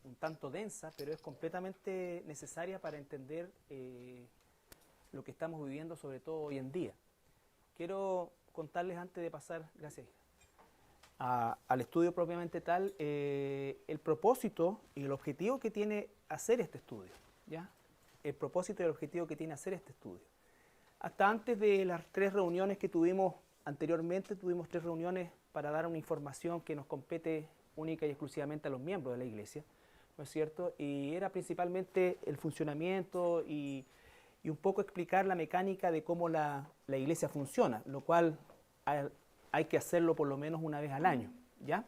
un tanto densa, pero es completamente necesaria para entender lo que estamos viviendo, sobre todo hoy en día. Quiero contarles antes de pasar, gracias, al estudio propiamente tal, el propósito y el objetivo que tiene hacer este estudio, ¿ya? El propósito y el objetivo que tiene hacer este estudio. Hasta antes de las 3 reuniones que tuvimos anteriormente, tuvimos 3 reuniones para dar una información que nos compete única y exclusivamente a los miembros de la iglesia, ¿no es cierto? Y era principalmente el funcionamiento y un poco explicar la mecánica de cómo la iglesia funciona, lo cual hay que hacerlo por lo menos una vez al año, ¿ya?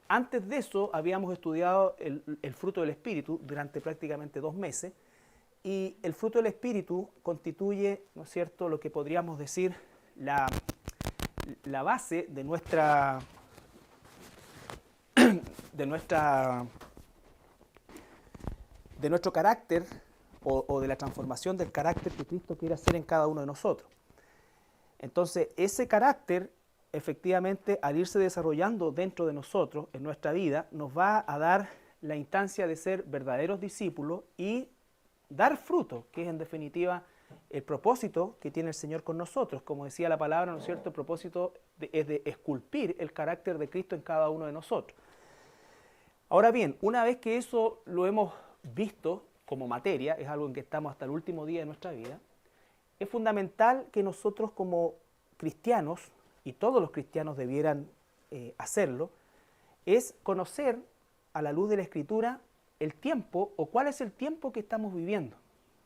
Antes de eso habíamos estudiado el fruto del Espíritu durante prácticamente 2 meses, y el fruto del Espíritu constituye, ¿no es cierto?, lo que podríamos decir la base de nuestro carácter o de la transformación del carácter que Cristo quiere hacer en cada uno de nosotros. Entonces, ese carácter, efectivamente, al irse desarrollando dentro de nosotros, en nuestra vida, nos va a dar la instancia de ser verdaderos discípulos y dar fruto, que es en definitiva el propósito que tiene el Señor con nosotros. Como decía la palabra, ¿no es cierto?, el propósito es de esculpir el carácter de Cristo en cada uno de nosotros. Ahora bien, una vez que eso lo hemos visto como materia, es algo en que estamos hasta el último día de nuestra vida, es fundamental que nosotros como cristianos, y todos los cristianos debieran hacerlo, es conocer a la luz de la Escritura el tiempo o cuál es el tiempo que estamos viviendo.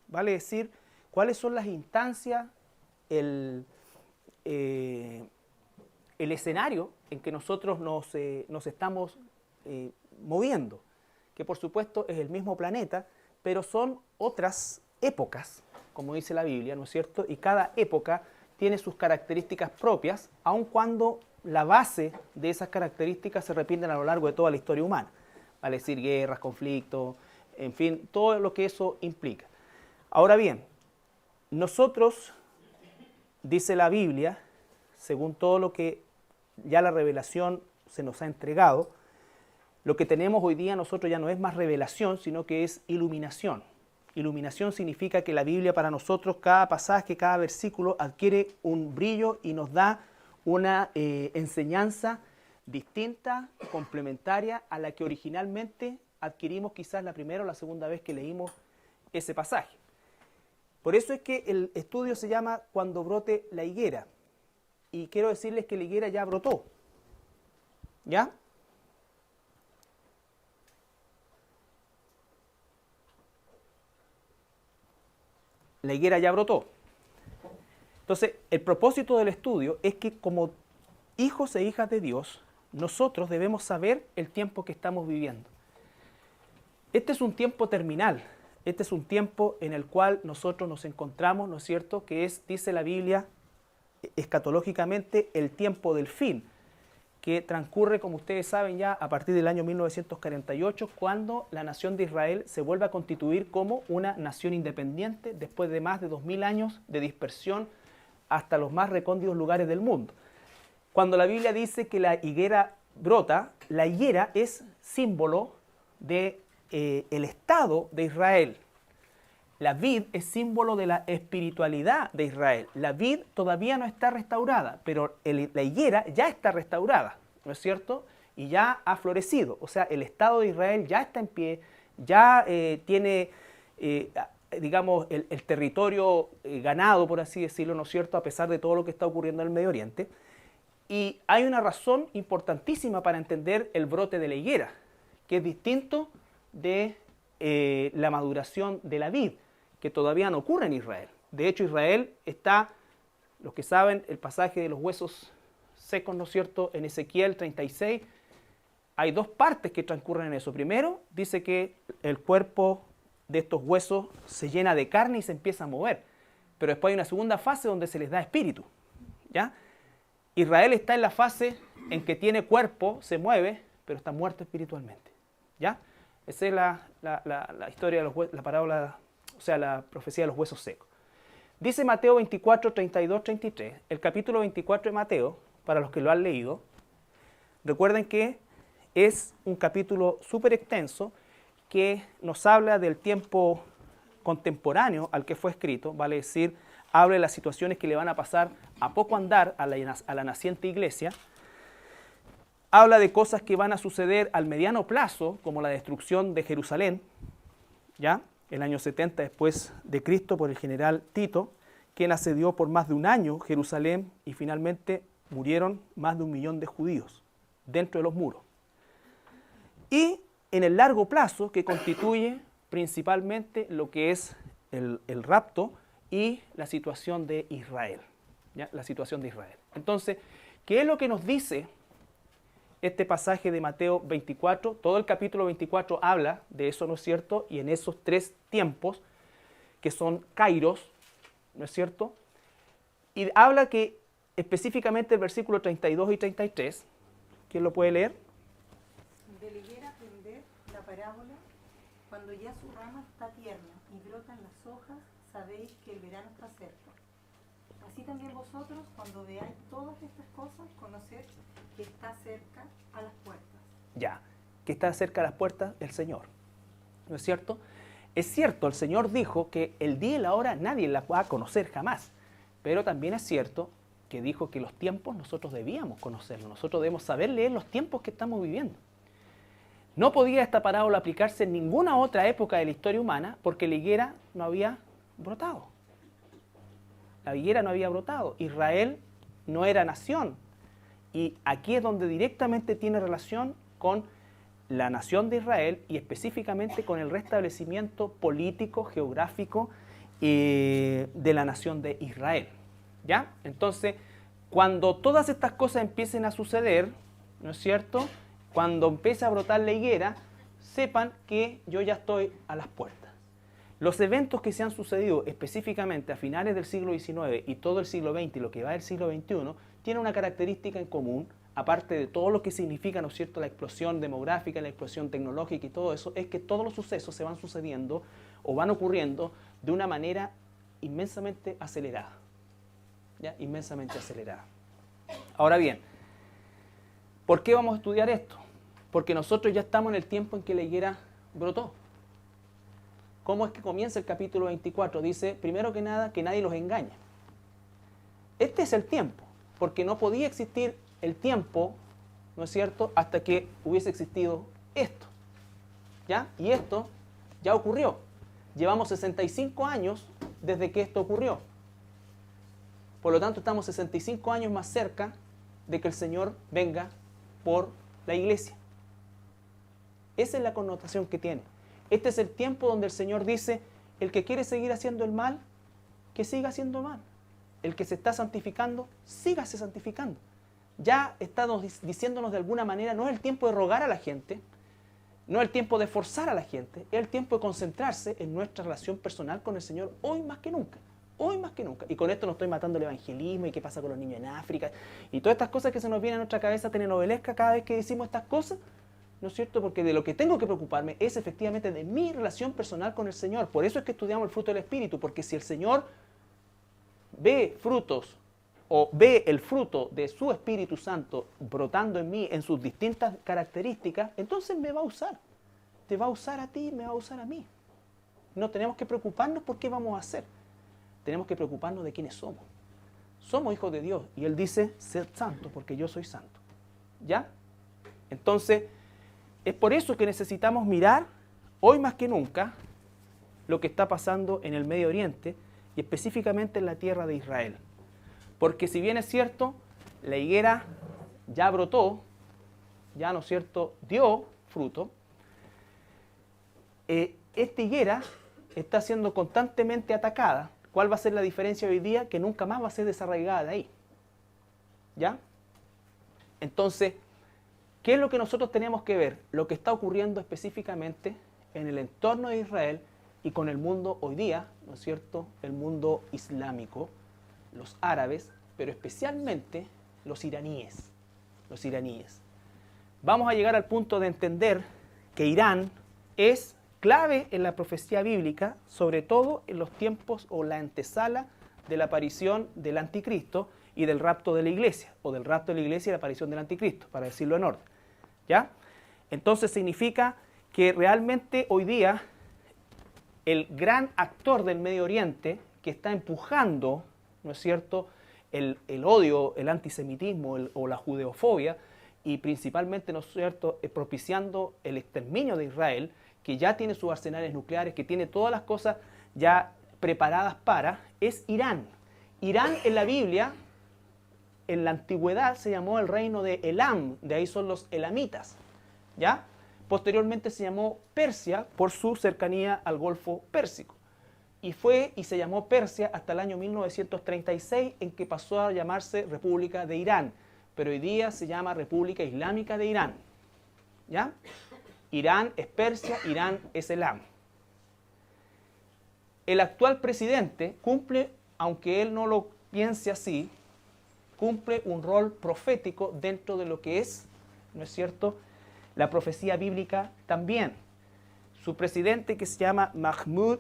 Vale decir, cuáles son las instancias, el escenario en que nosotros nos estamos moviendo, que por supuesto es el mismo planeta, pero son otras épocas, como dice la Biblia, ¿no es cierto? Y cada época tiene sus características propias, aun cuando la base de esas características se repiten a lo largo de toda la historia humana. Vale decir, guerras, conflictos, en fin, todo lo que eso implica. Ahora bien, nosotros, dice la Biblia, según todo lo que ya la revelación se nos ha entregado, lo que tenemos hoy día nosotros ya no es más revelación, sino que es iluminación. Iluminación significa que la Biblia para nosotros, cada pasaje, cada versículo adquiere un brillo y nos da una enseñanza distinta, complementaria a la que originalmente adquirimos quizás la primera o la segunda vez que leímos ese pasaje. Por eso es que el estudio se llama Cuando brote la higuera. Y quiero decirles que la higuera ya brotó. ¿Ya? La higuera ya brotó. Entonces, el propósito del estudio es que como hijos e hijas de Dios, nosotros debemos saber el tiempo que estamos viviendo. Este es un tiempo terminal, este es un tiempo en el cual nosotros nos encontramos, ¿no es cierto?, que es, dice la Biblia, escatológicamente, el tiempo del fin, que transcurre, como ustedes saben ya, a partir del año 1948, cuando la nación de Israel se vuelve a constituir como una nación independiente después de más de 2000 años de dispersión hasta los más recónditos lugares del mundo. Cuando la Biblia dice que la higuera brota, la higuera es símbolo de el estado de Israel. La vid es símbolo de la espiritualidad de Israel. La vid todavía no está restaurada, pero la higuera ya está restaurada, ¿no es cierto? Y ya ha florecido. O sea, el estado de Israel ya está en pie, ya tiene, digamos, el territorio ganado, por así decirlo, ¿no es cierto?, a pesar de todo lo que está ocurriendo en el Medio Oriente. Y hay una razón importantísima para entender el brote de la higuera, que es distinto de la maduración de la vid, que todavía no ocurre en Israel. De hecho, Israel está, los que saben, el pasaje de los huesos secos, ¿no es cierto?, en Ezequiel 36, hay 2 partes que transcurren en eso. Primero, dice que el cuerpo de estos huesos se llena de carne y se empieza a mover. Pero después hay una segunda fase donde se les da espíritu, ¿ya? Israel está en la fase en que tiene cuerpo, se mueve, pero está muerto espiritualmente, ¿ya? Esa es la historia de la parábola, o sea, la profecía de los huesos secos. Dice Mateo 24, 32, 33, el capítulo 24 de Mateo, para los que lo han leído. Recuerden que es un capítulo súper extenso que nos habla del tiempo contemporáneo al que fue escrito, vale decir, habla de las situaciones que le van a pasar a poco andar a la naciente iglesia, habla de cosas que van a suceder al mediano plazo, como la destrucción de Jerusalén, ¿ya? El año 70 después de Cristo por el general Tito, quien asedió por más de un año Jerusalén y finalmente murieron más de 1 millón de judíos dentro de los muros. Y en el largo plazo, que constituye principalmente lo que es el rapto y la situación de Israel, ¿ya? La situación de Israel. Entonces, ¿qué es lo que nos dice este pasaje de Mateo 24? Todo el capítulo 24 habla de eso, ¿no es cierto? Y en esos 3 tiempos, que son kairos, ¿no es cierto? Y habla que específicamente el versículo 32 y 33, ¿quién lo puede leer? De la higuera aprended la parábola, cuando ya su rama está tierna y brotan las hojas, sabéis que el verano está cerca. Así también vosotros, cuando veáis todas estas cosas, conoced que está cerca a las puertas. Ya, que está cerca a las puertas el Señor, ¿no es cierto? Es cierto, el Señor dijo que el día y la hora nadie la va a conocer jamás, pero también es cierto que dijo que los tiempos nosotros debíamos conocerlos, nosotros debemos saber leer los tiempos que estamos viviendo. No podía esta parábola aplicarse en ninguna otra época de la historia humana porque la higuera no había brotado. La higuera no había brotado. Israel no era nación. Y aquí es donde directamente tiene relación con la nación de Israel y específicamente con el restablecimiento político, geográfico de la nación de Israel. ¿Ya? Entonces, cuando todas estas cosas empiecen a suceder, ¿no es cierto?, cuando empiece a brotar la higuera, sepan que yo ya estoy a las puertas. Los eventos que se han sucedido específicamente a finales del siglo XIX y todo el siglo XX y lo que va del siglo XXI, tienen una característica en común, aparte de todo lo que significa, ¿no es cierto?, la explosión demográfica, la explosión tecnológica y todo eso, es que todos los sucesos se van sucediendo o van ocurriendo de una manera inmensamente acelerada. ¿Ya? Inmensamente acelerada. Ahora bien, ¿por qué vamos a estudiar esto? Porque nosotros ya estamos en el tiempo en que la higuera brotó. ¿Cómo es que comienza el capítulo 24? Dice, primero que nada, que nadie los engaña. Este es el tiempo, porque no podía existir el tiempo, ¿no es cierto?, hasta que hubiese existido esto. ¿Ya? Y esto ya ocurrió. Llevamos 65 años desde que esto ocurrió. Por lo tanto, estamos 65 años más cerca de que el Señor venga por la iglesia. Esa es la connotación que tiene. Este es el tiempo donde el Señor dice, el que quiere seguir haciendo el mal, que siga haciendo mal. El que se está santificando, sígase santificando. Ya está diciéndonos de alguna manera, no es el tiempo de rogar a la gente, no es el tiempo de forzar a la gente, es el tiempo de concentrarse en nuestra relación personal con el Señor hoy más que nunca. Hoy más que nunca. Y con esto no estoy matando el evangelismo y qué pasa con los niños en África y todas estas cosas que se nos vienen a nuestra cabeza telenovelesca cada vez que decimos estas cosas, ¿no es cierto? Porque de lo que tengo que preocuparme es efectivamente de mi relación personal con el Señor. Por eso es que estudiamos el fruto del Espíritu, porque si el Señor ve frutos o ve el fruto de su Espíritu Santo brotando en mí en sus distintas características, entonces me va a usar. Te va a usar a ti, me va a usar a mí. No tenemos que preocuparnos por qué vamos a hacer. Tenemos que preocuparnos de quiénes somos. Somos hijos de Dios. Y Él dice, sed santo porque yo soy santo. ¿Ya? Entonces, es por eso que necesitamos mirar, hoy más que nunca, lo que está pasando en el Medio Oriente y específicamente en la tierra de Israel. Porque si bien es cierto, la higuera ya brotó, ya, ¿no es cierto?, dio fruto, esta higuera está siendo constantemente atacada. ¿Cuál va a ser la diferencia hoy día? Que nunca más va a ser desarraigada de ahí. ¿Ya? Entonces, ¿qué es lo que nosotros tenemos que ver? Lo que está ocurriendo específicamente en el entorno de Israel y con el mundo hoy día, ¿no es cierto?, el mundo islámico, los árabes, pero especialmente los iraníes. Los iraníes. Vamos a llegar al punto de entender que Irán es clave en la profecía bíblica, sobre todo en los tiempos o la antesala de la aparición del anticristo y del rapto de la iglesia, o del rapto de la iglesia y la aparición del anticristo, para decirlo en orden. ¿Ya? Entonces significa que realmente hoy día el gran actor del Medio Oriente que está empujando, ¿no es cierto?, el odio, el antisemitismo o la judeofobia, y principalmente, ¿no es cierto?, propiciando el exterminio de Israel, que ya tiene sus arsenales nucleares, que tiene todas las cosas ya preparadas para, es Irán. Irán en la Biblia, en la antigüedad, se llamó el reino de Elam, de ahí son los elamitas, ¿ya? Posteriormente se llamó Persia por su cercanía al Golfo Pérsico. Y fue y se llamó Persia hasta el año 1936, en que pasó a llamarse República de Irán. Pero hoy día se llama República Islámica de Irán. ¿Ya? Irán es Persia, Irán es Elam. El actual presidente cumple, aunque él no lo piense así, cumple un rol profético dentro de lo que es, ¿no es cierto?, la profecía bíblica también. Su presidente, que se llama Mahmoud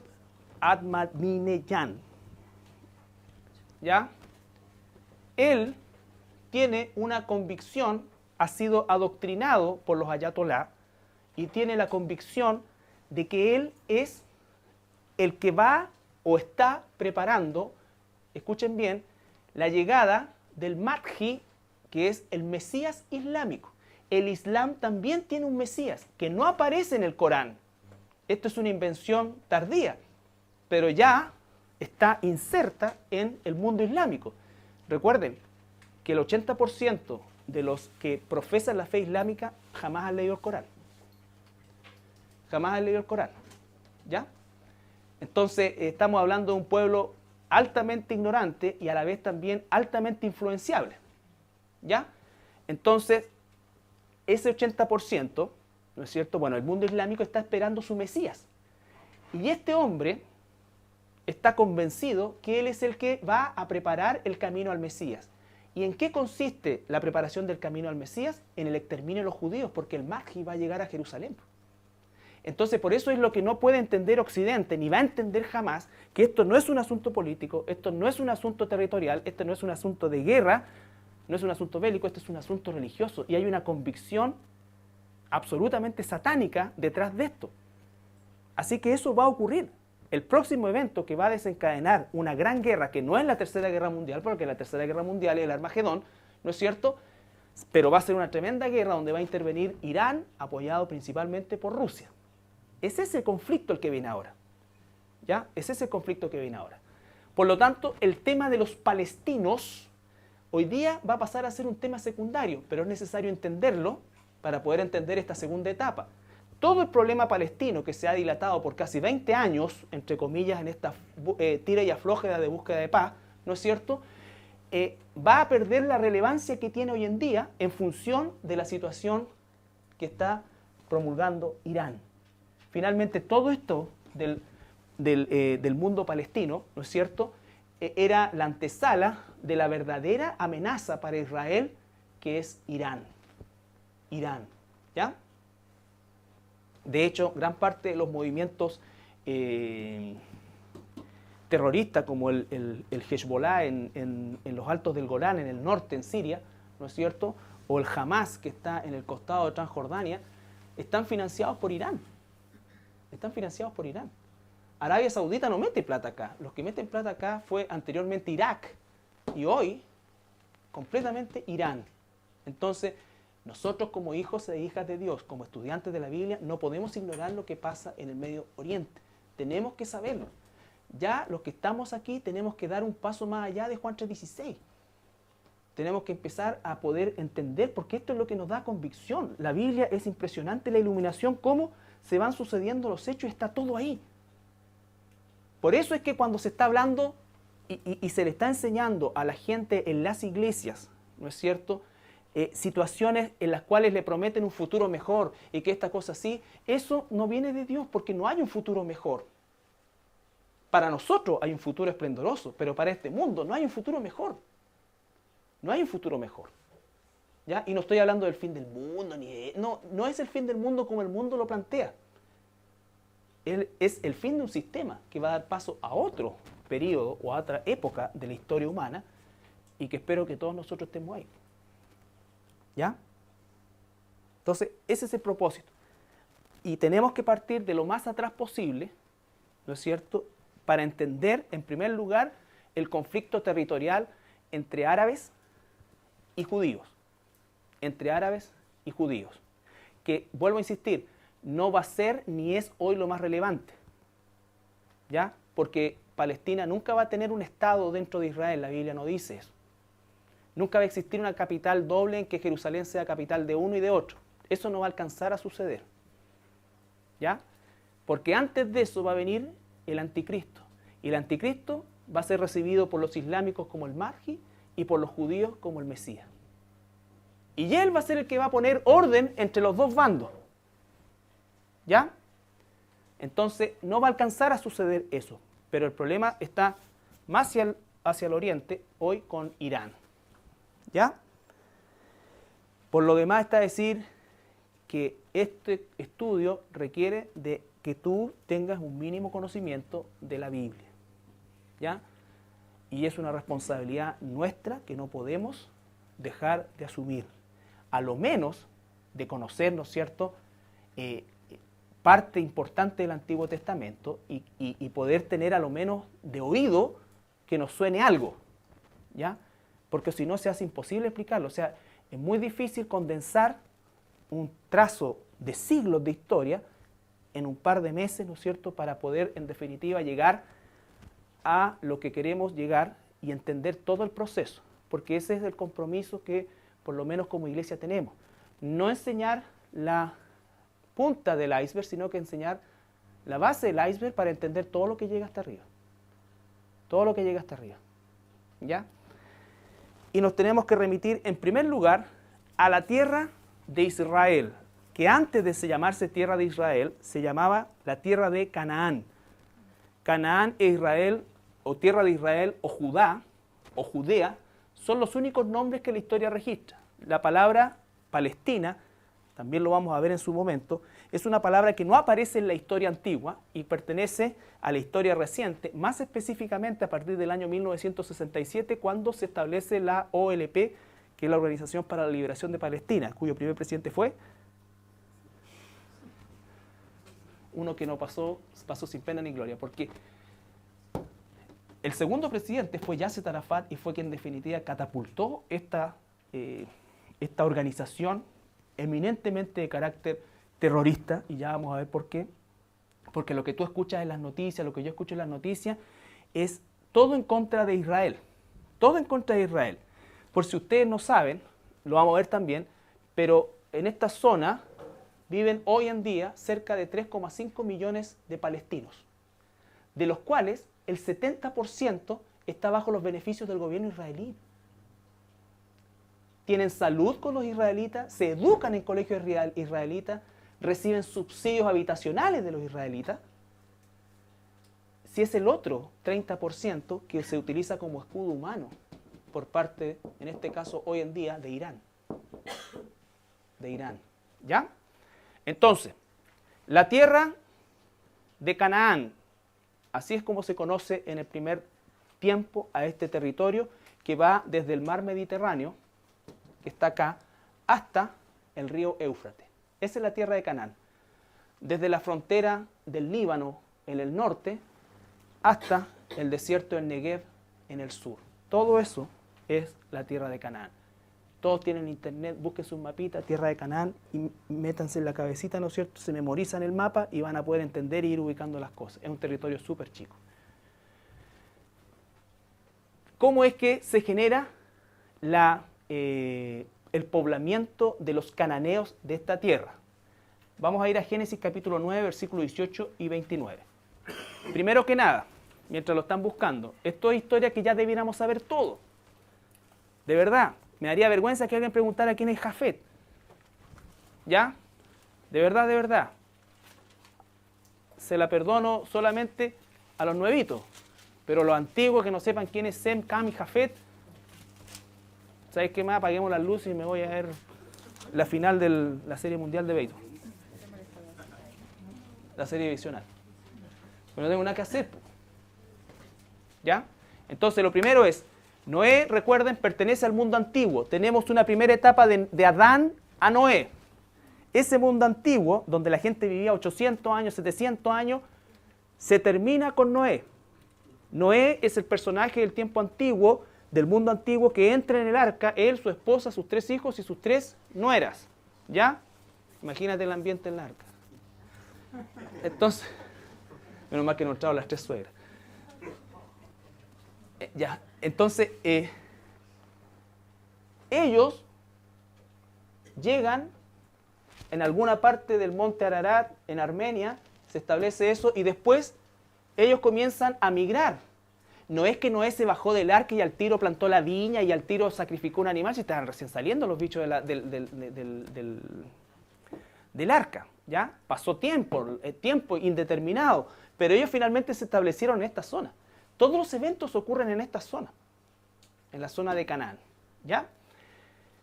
Ahmadinejad, ¿ya? Él tiene una convicción, ha sido adoctrinado por los ayatolá y tiene la convicción de que él es el que va o está preparando, escuchen bien, la llegada del Mahdi, que es el Mesías islámico. El Islam también tiene un Mesías que no aparece en el Corán. Esto es una invención tardía, pero ya está inserta en el mundo islámico. Recuerden que el 80% de los que profesan la fe islámica jamás han leído el Corán. Jamás han leído el Corán. ¿Ya? Entonces, estamos hablando de un pueblo altamente ignorante y a la vez también altamente influenciable. ¿Ya? Entonces, ese 80%, ¿no es cierto? Bueno, el mundo islámico está esperando su Mesías. Y este hombre está convencido que él es el que va a preparar el camino al Mesías. ¿Y en qué consiste la preparación del camino al Mesías? En el exterminio de los judíos, porque el Mahdi va a llegar a Jerusalén. Entonces, por eso es lo que no puede entender Occidente, ni va a entender jamás, que esto no es un asunto político, esto no es un asunto territorial, esto no es un asunto de guerra, no es un asunto bélico, esto es un asunto religioso. Y hay una convicción absolutamente satánica detrás de esto. Así que eso va a ocurrir. El próximo evento que va a desencadenar una gran guerra, que no es la Tercera Guerra Mundial, porque la Tercera Guerra Mundial es el Armagedón, ¿no es cierto?, pero va a ser una tremenda guerra donde va a intervenir Irán, apoyado principalmente por Rusia. Es ese conflicto el que viene ahora. ¿Ya? Es ese conflicto que viene ahora. Por lo tanto, el tema de los palestinos hoy día va a pasar a ser un tema secundario, pero es necesario entenderlo para poder entender esta segunda etapa. Todo el problema palestino que se ha dilatado por casi 20 años, entre comillas, en esta tira y afloja de búsqueda de paz, ¿no es cierto?, va a perder la relevancia que tiene hoy en día en función de la situación que está promulgando Irán. Finalmente, todo esto del mundo palestino, ¿no es cierto?, era la antesala de la verdadera amenaza para Israel, que es Irán. Irán, ¿ya? De hecho, gran parte de los movimientos terroristas, como el Hezbollah en los altos del Golán, en el norte, en Siria, ¿no es cierto?, o el Hamas, que está en el costado de Transjordania, están financiados por Irán. Están financiados por Irán. Arabia Saudita no mete plata acá. Los que meten plata acá fue anteriormente Irak y hoy completamente Irán. Entonces, nosotros como hijos e hijas de Dios, como estudiantes de la Biblia, no podemos ignorar lo que pasa en el Medio Oriente. Tenemos que saberlo. Ya los que estamos aquí tenemos que dar un paso más allá de Juan 3:16. Tenemos que empezar a poder entender, porque esto es lo que nos da convicción. La Biblia es impresionante, la iluminación, cómo se van sucediendo los hechos, está todo ahí. Por eso es que cuando se está hablando y se le está enseñando a la gente en las iglesias, ¿no es cierto?, situaciones en las cuales le prometen un futuro mejor y que esta cosa así, eso no viene de Dios, porque no hay un futuro mejor. Para nosotros hay un futuro esplendoroso, pero para este mundo no hay un futuro mejor. No hay un futuro mejor. ¿Ya? Y no estoy hablando del fin del mundo, no es el fin del mundo como el mundo lo plantea. Es el fin de un sistema que va a dar paso a otro periodo o a otra época de la historia humana y que espero que todos nosotros estemos ahí. ¿Ya? Entonces, ese es el propósito. Y tenemos que partir de lo más atrás posible, ¿no es cierto?, para entender, en primer lugar, el conflicto territorial entre árabes y judíos. Entre árabes y judíos. Que, vuelvo a insistir, no va a ser ni es hoy lo más relevante. ¿Ya? Porque Palestina nunca va a tener un Estado dentro de Israel, la Biblia no dice eso. Nunca va a existir una capital doble en que Jerusalén sea capital de uno y de otro. Eso no va a alcanzar a suceder. ¿Ya? Porque antes de eso va a venir el anticristo. Y el anticristo va a ser recibido por los islámicos como el Mahdi y por los judíos como el Mesías. Y él va a ser el que va a poner orden entre los dos bandos. ¿Ya? Entonces no va a alcanzar a suceder eso. Pero el problema está más hacia el oriente, hoy con Irán. ¿Ya? Por lo demás está decir que este estudio requiere de que tú tengas un mínimo conocimiento de la Biblia. ¿Ya? Y es una responsabilidad nuestra que no podemos dejar de asumir. A lo menos de conocer, ¿no es cierto?, parte importante del Antiguo Testamento y poder tener a lo menos de oído que nos suene algo. ¿Ya? Porque si no se hace imposible explicarlo. O sea, es muy difícil condensar un trazo de siglos de historia en un par de meses, ¿no es cierto?, para poder, en definitiva, llegar a lo que queremos llegar y entender todo el proceso. Porque ese es el compromiso que, por lo menos como iglesia, tenemos. No enseñar la punta del iceberg, sino que enseñar la base del iceberg para entender todo lo que llega hasta arriba. Todo lo que llega hasta arriba. ¿Ya? Y nos tenemos que remitir, en primer lugar, a la tierra de Israel, que antes de llamarse tierra de Israel, se llamaba la tierra de Canaán. Canaán e Israel, o tierra de Israel, o Judá, o Judea, son los únicos nombres que la historia registra. La palabra Palestina, también lo vamos a ver en su momento, es una palabra que no aparece en la historia antigua y pertenece a la historia reciente, más específicamente a partir del año 1967, cuando se establece la OLP, que es la Organización para la Liberación de Palestina, cuyo primer presidente fue uno que no pasó sin pena ni gloria, porque el segundo presidente fue Yasser Arafat y fue quien en definitiva catapultó esta organización eminentemente de carácter terrorista, y ya vamos a ver por qué. Porque lo que tú escuchas en las noticias, lo que yo escucho en las noticias, es todo en contra de Israel. Todo en contra de Israel. Por si ustedes no saben, lo vamos a ver también, pero en esta zona viven hoy en día cerca de 3,5 millones de palestinos, de los cuales el 70% está bajo los beneficios del gobierno israelí. Tienen salud con los israelitas, se educan en colegios israelitas, reciben subsidios habitacionales de los israelitas. Si es el otro 30% que se utiliza como escudo humano por parte, en este caso hoy en día, de Irán. De Irán. ¿Ya? Entonces, la tierra de Canaán, así es como se conoce en el primer tiempo a este territorio que va desde el mar Mediterráneo, que está acá, hasta el río Éufrates. Esa es la tierra de Canaán. Desde la frontera del Líbano en el norte hasta el desierto del Negev en el sur. Todo eso es la tierra de Canaán. Todos tienen internet, busquen sus mapitas, tierra de Canaán, y métanse en la cabecita, ¿no es cierto? Se memorizan el mapa y van a poder entender e ir ubicando las cosas. Es un territorio súper chico. ¿Cómo es que se genera el poblamiento de los cananeos de esta tierra? Vamos a ir a Génesis capítulo 9, versículos 18 y 29. Primero que nada, mientras lo están buscando, esto es historia que ya debiéramos saber todo. De verdad, me daría vergüenza que alguien preguntara quién es Jafet. ¿Ya? De verdad, de verdad. Se la perdono solamente a los nuevitos, pero los antiguos que no sepan quién es Sem, Cam y Jafet, ¿sabes qué más? Apaguemos las luces y me voy a ver la final de la Serie Mundial de Béisbol. La serie divisional. Pero no tengo nada que hacer. ¿Ya? Entonces lo primero es, Noé, recuerden, pertenece al mundo antiguo. Tenemos una primera etapa de Adán a Noé. ese mundo antiguo, donde la gente vivía 800 años, 700 años, se termina con Noé. Noé es el personaje del tiempo antiguo, del mundo antiguo, que entra en el arca, él, su esposa, sus 3 hijos y sus 3 nueras. ¿Ya? Imagínate el ambiente en el arca. Entonces, menos mal que no entraron las 3 suegras. Ya, entonces, ellos llegan en alguna parte del monte Ararat, en Armenia, se establece eso, y después ellos comienzan a migrar. No es que Noé se bajó del arca y al tiro plantó la viña y al tiro sacrificó un animal, si estaban recién saliendo los bichos del arca, ¿ya? Pasó tiempo indeterminado, pero ellos finalmente se establecieron en esta zona. Todos los eventos ocurren en esta zona, en la zona de Canaán, ¿ya?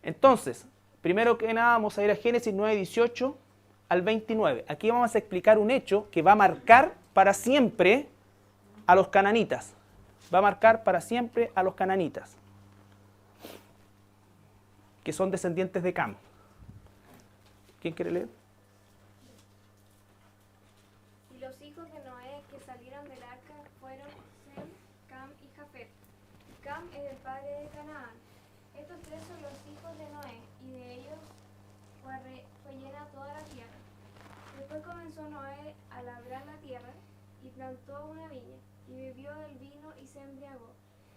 Entonces, primero que nada vamos a ir a Génesis 9, 18 al 29. Aquí vamos a explicar un hecho que va a marcar para siempre a los cananitas. Va a marcar para siempre a los cananitas, que son descendientes de Cam. ¿Quién quiere leer? Y los hijos de Noé que salieron del arca fueron Sem, Cam y Jafet. Cam es el padre de Canaán. Estos 3 son los hijos de Noé, y de ellos fue llena toda la tierra. Después comenzó Noé a labrar la tierra y plantó una viña, y bebió del vino y se embriagó,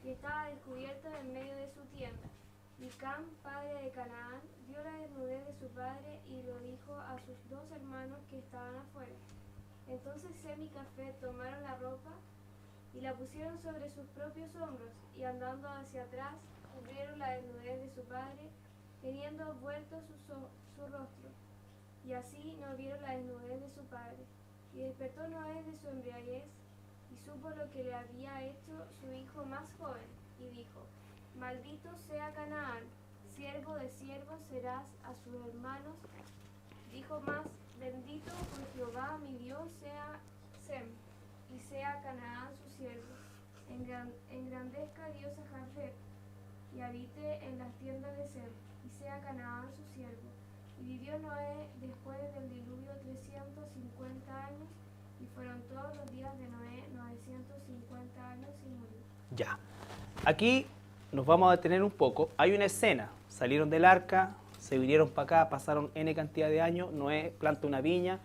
y estaba descubierto en medio de su tienda. Y Cam, padre de Canaán, vio la desnudez de su padre y lo dijo a sus 2 hermanos que estaban afuera. Entonces Sem y Jafet tomaron la ropa y la pusieron sobre sus propios hombros, y andando hacia atrás, cubrieron la desnudez de su padre, teniendo vuelto su rostro. Y así no vieron la desnudez de su padre. Y despertó Noé de su embriaguez, y supo lo que le había hecho su hijo más joven, y dijo: Maldito sea Canaán, siervo de siervos serás a sus hermanos. Dijo más: Bendito por Jehová mi Dios sea Sem, y sea Canaán su siervo. Engrandezca Dios a Jafet, y habite en las tiendas de Sem, y sea Canaán su siervo. Y vivió Noé después del diluvio 350 años, y fueron todos los días de Noé 950 años y murió. Ya. Aquí nos vamos a detener un poco. Hay una escena. Salieron del arca, se vinieron para acá, pasaron N cantidad de años. Noé planta una viña,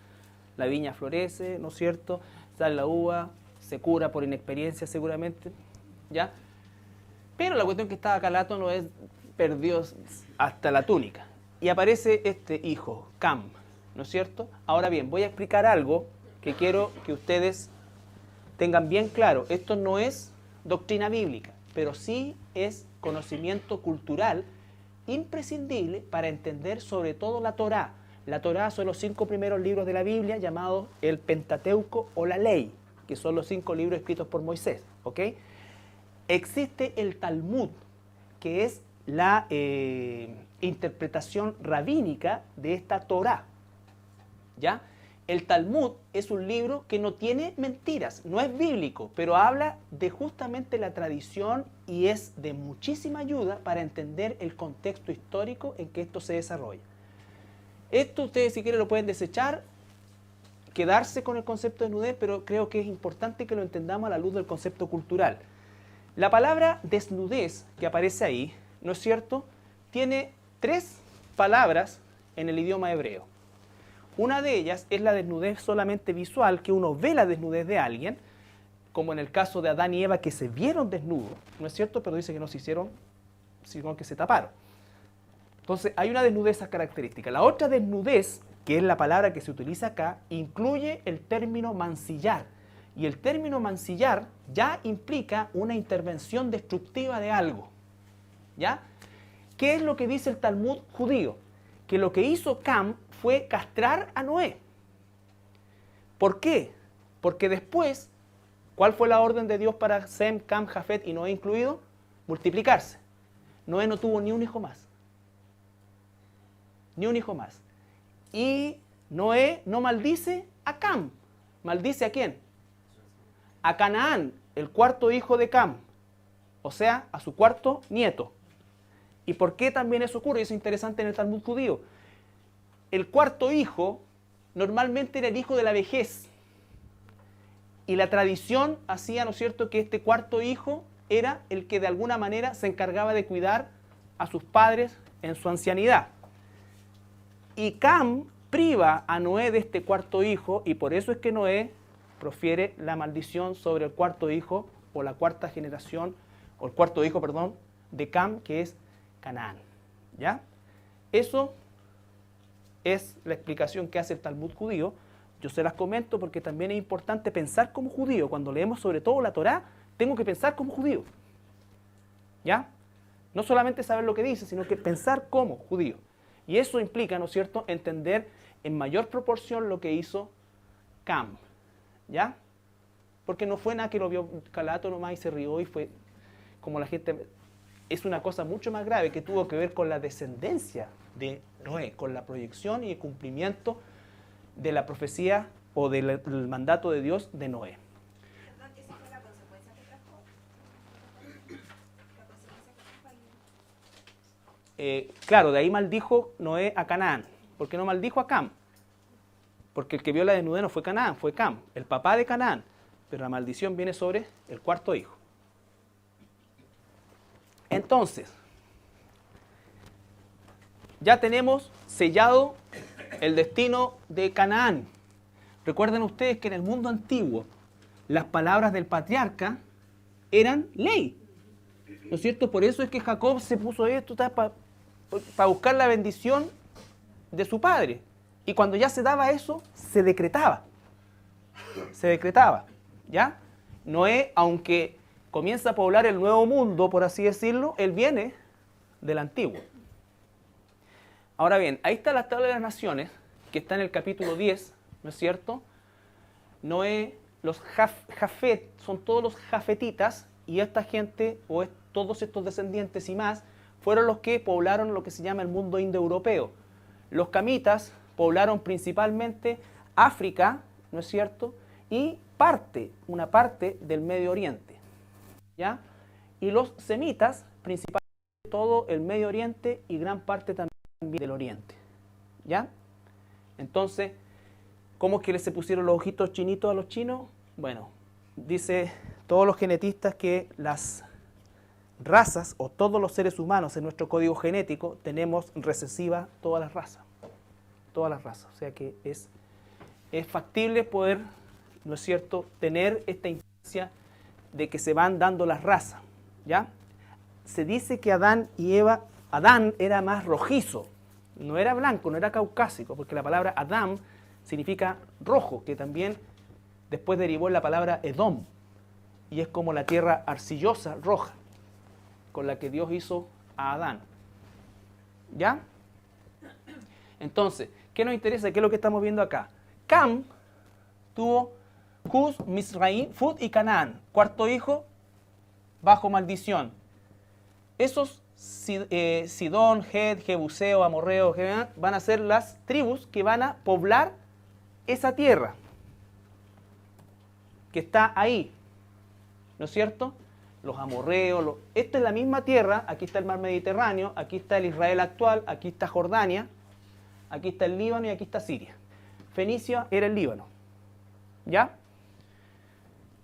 la viña florece, ¿no es cierto? Sale la uva, se cura por inexperiencia seguramente, ¿ya? Pero la cuestión que estaba Calato no es, perdió hasta la túnica. Y aparece este hijo, Cam, ¿no es cierto? Ahora bien, voy a explicar algo que quiero que ustedes tengan bien claro. Esto no es doctrina bíblica, pero sí es conocimiento cultural imprescindible para entender sobre todo la Torá. La Torá son los 5 primeros libros de la Biblia llamados el Pentateuco o la Ley, que son los 5 libros escritos por Moisés, ¿ok? Existe el Talmud, que es la interpretación rabínica de esta Torá, ¿ya? El Talmud es un libro que no tiene mentiras, no es bíblico, pero habla de justamente la tradición y es de muchísima ayuda para entender el contexto histórico en que esto se desarrolla. Esto ustedes si quieren lo pueden desechar, quedarse con el concepto de desnudez, pero creo que es importante que lo entendamos a la luz del concepto cultural. La palabra desnudez que aparece ahí, ¿no es cierto?, tiene 3 palabras en el idioma hebreo. Una de ellas es la desnudez solamente visual, que uno ve la desnudez de alguien, como en el caso de Adán y Eva, que se vieron desnudos, ¿no es cierto?, pero dice que no se hicieron, sino que se taparon. Entonces, hay una desnudez característica. La otra desnudez, que es la palabra que se utiliza acá, incluye el término mancillar. Y el término mancillar ya implica una intervención destructiva de algo, ¿ya? ¿Qué es lo que dice el Talmud judío? Que lo que hizo Cam fue castrar a Noé. ¿Por qué? Porque después, ¿cuál fue la orden de Dios para Sem, Cam, Jafet y Noé incluido? Multiplicarse. Noé no tuvo ni un hijo más. Ni un hijo más. Y Noé no maldice a Cam. ¿Maldice a quién? A Canaán, el 4.º hijo de Cam. O sea, a su 4.º nieto. ¿Y por qué también eso ocurre? Eso es interesante en el Talmud judío. el cuarto hijo normalmente era el hijo de la vejez. Y la tradición hacía, ¿no es cierto?, que este cuarto hijo era el que de alguna manera se encargaba de cuidar a sus padres en su ancianidad. Y Cam priva a Noé de este cuarto hijo, y por eso es que Noé profiere la maldición sobre el cuarto hijo, o la cuarta generación, o el cuarto hijo, perdón, de Cam, que es Canaán. ¿Ya? Eso es la explicación que hace el Talmud judío. Yo se las comento porque también es importante pensar como judío. Cuando leemos sobre todo la Torá, tengo que pensar como judío. ¿Ya? No solamente saber lo que dice, sino que pensar como judío. Y eso implica, ¿no es cierto?, entender en mayor proporción lo que hizo Cam. ¿Ya? Porque no fue nada que lo vio Calato nomás y se rió y fue como la gente... Es una cosa mucho más grave que tuvo que ver con la descendencia de Noé, con la proyección y el cumplimiento de la profecía o del mandato de Dios de Noé. Perdón, ¿esa fue la consecuencia que trajo? La consecuencia que trajo Claro, de ahí maldijo Noé a Canaán. ¿Por qué no maldijo a Cam? Porque el que vio la desnudez no fue Canaán, fue Cam, el papá de Canaán. Pero la maldición viene sobre el cuarto hijo. Entonces, ya tenemos sellado el destino de Canaán. Recuerden ustedes que en el mundo antiguo las palabras del patriarca eran ley. ¿No es cierto? Por eso es que Jacob se puso esto para buscar la bendición de su padre. Y cuando ya se daba eso, se decretaba. Se decretaba. ¿Ya? Noé, aunque comienza a poblar el nuevo mundo, por así decirlo, él viene del antiguo. Ahora bien, ahí está la tabla de las naciones, que está en el capítulo 10, ¿no es cierto? Noé, los Jafet, son todos los jafetitas, y esta gente, todos estos descendientes y más, fueron los que poblaron lo que se llama el mundo indoeuropeo. Los camitas poblaron principalmente África, ¿no es cierto? Y una parte del Medio Oriente. ¿Ya? Y los semitas, principalmente todo el Medio Oriente y gran parte también del Oriente. ¿Ya? Entonces, ¿cómo es que se pusieron los ojitos chinitos a los chinos? Bueno, dice todos los genetistas que las razas o todos los seres humanos en nuestro código genético tenemos recesiva todas las razas. Todas las razas. O sea que es factible poder, ¿no es cierto?, tener esta instancia de que se van dando las razas, ¿ya? Se dice que Adán era más rojizo, no era blanco, no era caucásico, porque la palabra Adán significa rojo, que también después derivó en la palabra Edom, y es como la tierra arcillosa, roja, con la que Dios hizo a Adán, ¿ya? Entonces, ¿qué nos interesa? ¿Qué es lo que estamos viendo acá? Cam tuvo Cus, Misraim, Fud y Canaán, cuarto hijo, bajo maldición. Esos Sidón, Het, Jebuseo, Amorreo, van a ser las tribus que van a poblar esa tierra que está ahí, ¿no es cierto? Los amorreos, esta es la misma tierra, aquí está el mar Mediterráneo, aquí está el Israel actual, aquí está Jordania, aquí está el Líbano y aquí está Siria. Fenicia era el Líbano, ¿ya?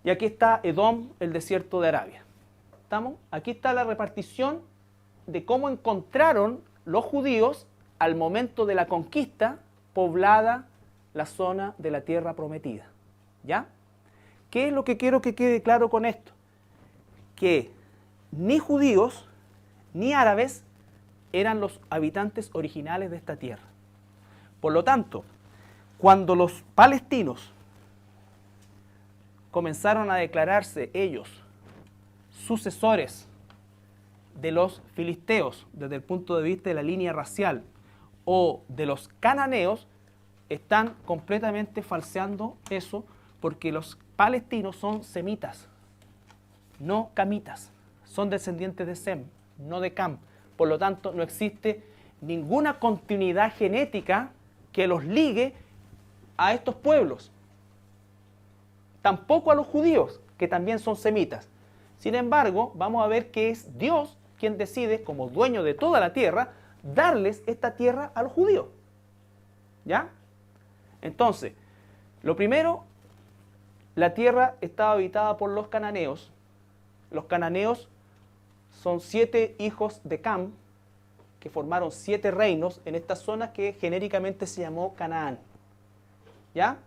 Y aquí está Edom, el desierto de Arabia. ¿Estamos? Aquí está la repartición de cómo encontraron los judíos al momento de la conquista poblada la zona de la tierra prometida. ¿Ya? ¿Qué es lo que quiero que quede claro con esto? Que ni judíos ni árabes eran los habitantes originales de esta tierra. Por lo tanto, cuando los palestinos comenzaron a declararse ellos sucesores de los filisteos desde el punto de vista de la línea racial o de los cananeos, están completamente falseando eso, porque los palestinos son semitas, no camitas, son descendientes de Sem, no de Cam. Por lo tanto, no existe ninguna continuidad genética que los ligue a estos pueblos. Tampoco a los judíos, que también son semitas. Sin embargo, vamos a ver que es Dios quien decide, como dueño de toda la tierra, darles esta tierra a los judíos. ¿Ya? Entonces, lo primero, la tierra estaba habitada por los cananeos. Los cananeos son 7 hijos de Cam, que formaron 7 reinos en esta zona que genéricamente se llamó Canaán. ¿Ya?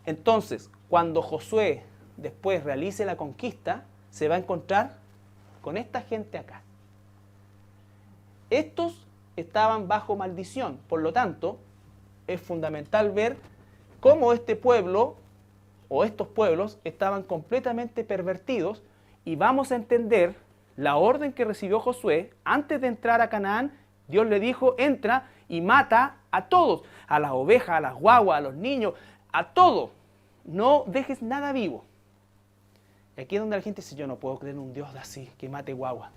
Entonces, cuando Josué después realice la conquista, se va a encontrar con esta gente acá. Estos estaban bajo maldición, por lo tanto, es fundamental ver cómo este pueblo o estos pueblos estaban completamente pervertidos, y vamos a entender la orden que recibió Josué antes de entrar a Canaán. Dios le dijo, entra y mata a todos, a las ovejas, a las guaguas, a los niños, a todo. No dejes nada vivo. Y aquí es donde la gente dice, yo no puedo creer en un Dios así, que mate guagua.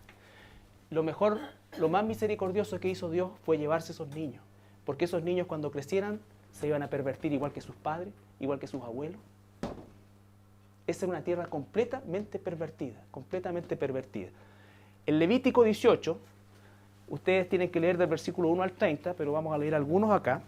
Lo mejor, lo más misericordioso que hizo Dios fue llevarse a esos niños, porque esos niños cuando crecieran se iban a pervertir igual que sus padres, igual que sus abuelos. Esa era una tierra completamente pervertida, completamente pervertida. En Levítico 18, ustedes tienen que leer del versículo 1 al 30, pero vamos a leer algunos acá.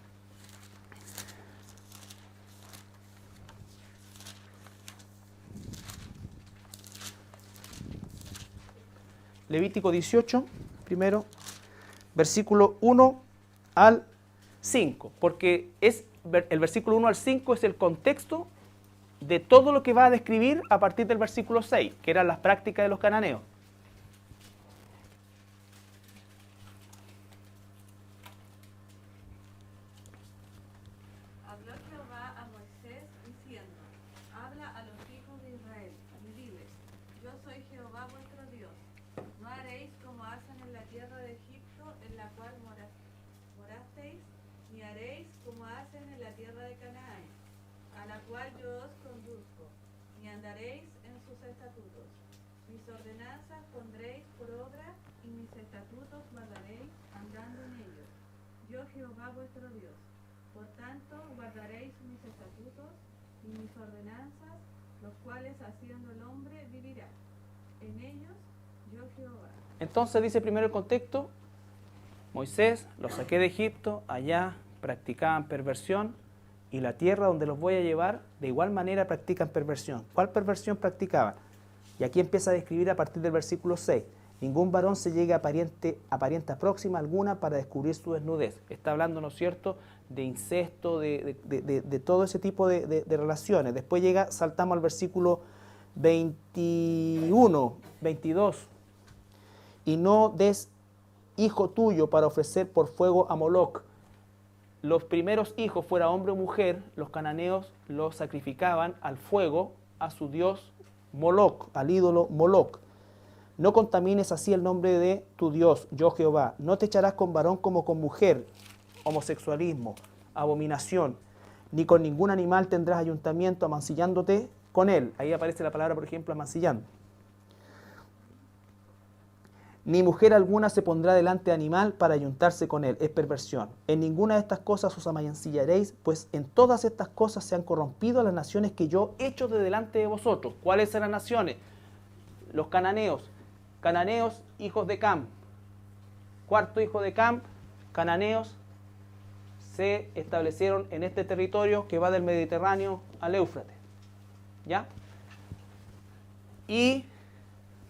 Levítico 18, primero, versículo 1 al 5, porque el versículo 1 al 5 es el contexto de todo lo que va a describir a partir del versículo 6, que eran las prácticas de los cananeos. Habló Jehová a Moisés diciendo, habla a los hijos de Israel y diles, yo soy Jehová vuestro Dios. No haréis como hacen en la tierra de Egipto, en la cual morasteis, ni haréis como hacen en la tierra de Canaán, a la cual yo os conduzco, ni andaréis en sus estatutos. Mis ordenanzas pondréis por obra, y mis estatutos guardaréis andando en ellos. Yo Jehová vuestro Dios. Por tanto, guardaréis mis estatutos y mis ordenanzas, los cuales haciendo el hombre vivirá. En ellos, yo Jehová. Entonces dice primero el contexto, Moisés los saqué de Egipto, allá practicaban perversión, y la tierra donde los voy a llevar, de igual manera practican perversión. ¿Cuál perversión practicaban? Y aquí empieza a describir a partir del versículo 6. Ningún varón se llegue a parienta próxima alguna para descubrir su desnudez. Está hablando, ¿no es cierto?, de incesto, de todo ese tipo de relaciones. Después saltamos al versículo 21, 22. Y no des hijo tuyo para ofrecer por fuego a Moloc. Los primeros hijos, fuera hombre o mujer, los cananeos los sacrificaban al fuego a su dios Moloc, al ídolo Moloc. No contamines así el nombre de tu Dios, yo Jehová. No te echarás con varón como con mujer, homosexualismo, abominación. Ni con ningún animal tendrás ayuntamiento, amancillándote con él. Ahí aparece la palabra, por ejemplo, amancillando. Ni mujer alguna se pondrá delante de animal para ayuntarse con él, es perversión. En ninguna de estas cosas os amancillaréis, pues en todas estas cosas se han corrompido las naciones que yo he hecho de delante de vosotros. ¿Cuáles eran las naciones? Los cananeos. Cananeos, hijos de Cam. Cuarto hijo de Cam, cananeos, se establecieron en este territorio que va del Mediterráneo al Éufrates. ¿Ya? Y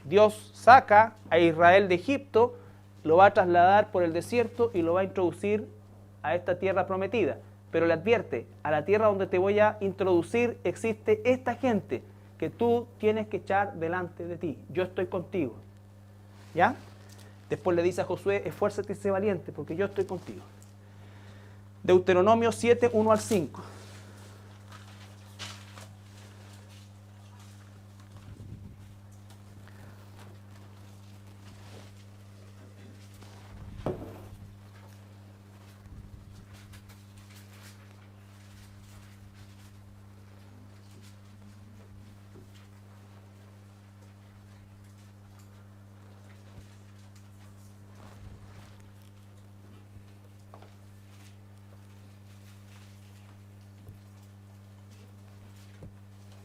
Dios saca a Israel de Egipto, lo va a trasladar por el desierto y lo va a introducir a esta tierra prometida. Pero le advierte, a la tierra donde te voy a introducir existe esta gente que tú tienes que echar delante de ti. Yo estoy contigo. ¿Ya? Después le dice a Josué, esfuérzate y sé valiente porque yo estoy contigo. Deuteronomio 7, 1 al 5.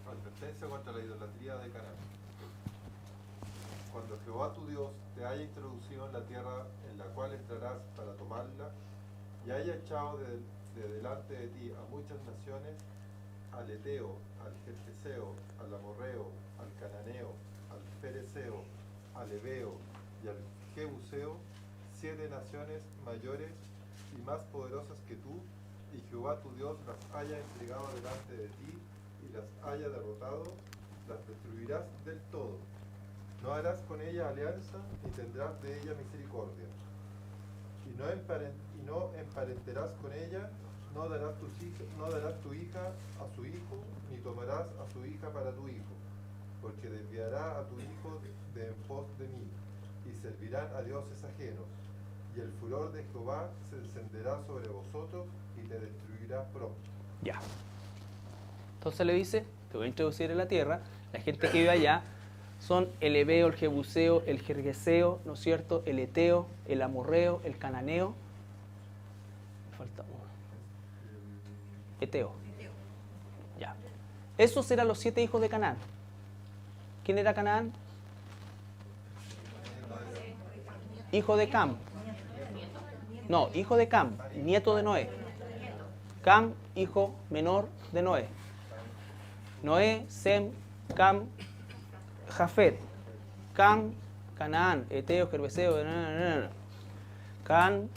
Advertencia contra la idolatría de Canaán. Cuando Jehová tu Dios te haya introducido en la tierra en la cual entrarás para tomarla, y haya echado de delante de ti a muchas naciones, al Eteo, al Gergeseo, al Amorreo, al Cananeo, al Fereceo, al Ebeo y al Jebuseo, 7 naciones mayores y más poderosas que tú, y Jehová tu Dios las haya entregado delante de ti y las haya derrotado, las destruirás del todo. No harás con ella alianza, ni tendrás de ella misericordia. Y no emparenterás con ella, no darás tu hija a su hijo, ni tomarás a su hija para tu hijo, porque desviará a tu hijo de en pos de mí, y servirán a dioses ajenos. Y el furor de Jehová se encenderá sobre vosotros y te destruirá pronto. Ya. Entonces le dice, te voy a introducir en la tierra, la gente que vive allá son el Ebeo, el Jebuseo, el Gergeseo, ¿no es cierto? El Eteo, el Amorreo, el Cananeo. Me falta uno. Eteo. Ya. Esos eran los 7 hijos de Canaán. ¿Quién era Canaán? Hijo de Cam. No, hijo de Cam, nieto de Noé. Cam, hijo menor de Noé. Noé, Sem, Cam, Jafet. Cam, Canaán, Eteo, Gergeseo. Cam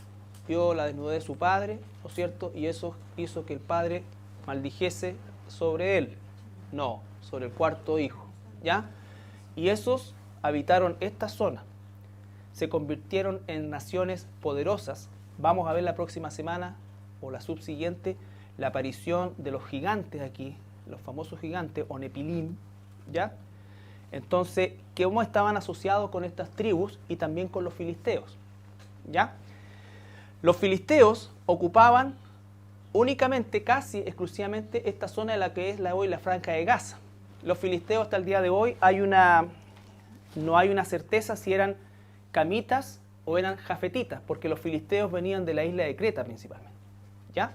vio la desnudez de su padre, ¿no es cierto? Y eso hizo que el padre maldijese sobre él. No, sobre el cuarto hijo. ¿Ya? Y esos habitaron esta zona. Se convirtieron en naciones poderosas. Vamos a ver la próxima semana o la subsiguiente la aparición de los gigantes aquí, los famosos gigantes o Nepilim, ¿ya? Entonces, cómo estaban asociados con estas tribus y también con los filisteos, ¿ya? Los filisteos ocupaban únicamente, casi exclusivamente, esta zona de la que es hoy la Franja de Gaza. Los filisteos hasta el día de hoy no hay una certeza si eran camitas o eran jafetitas, porque los filisteos venían de la isla de Creta principalmente, ¿ya?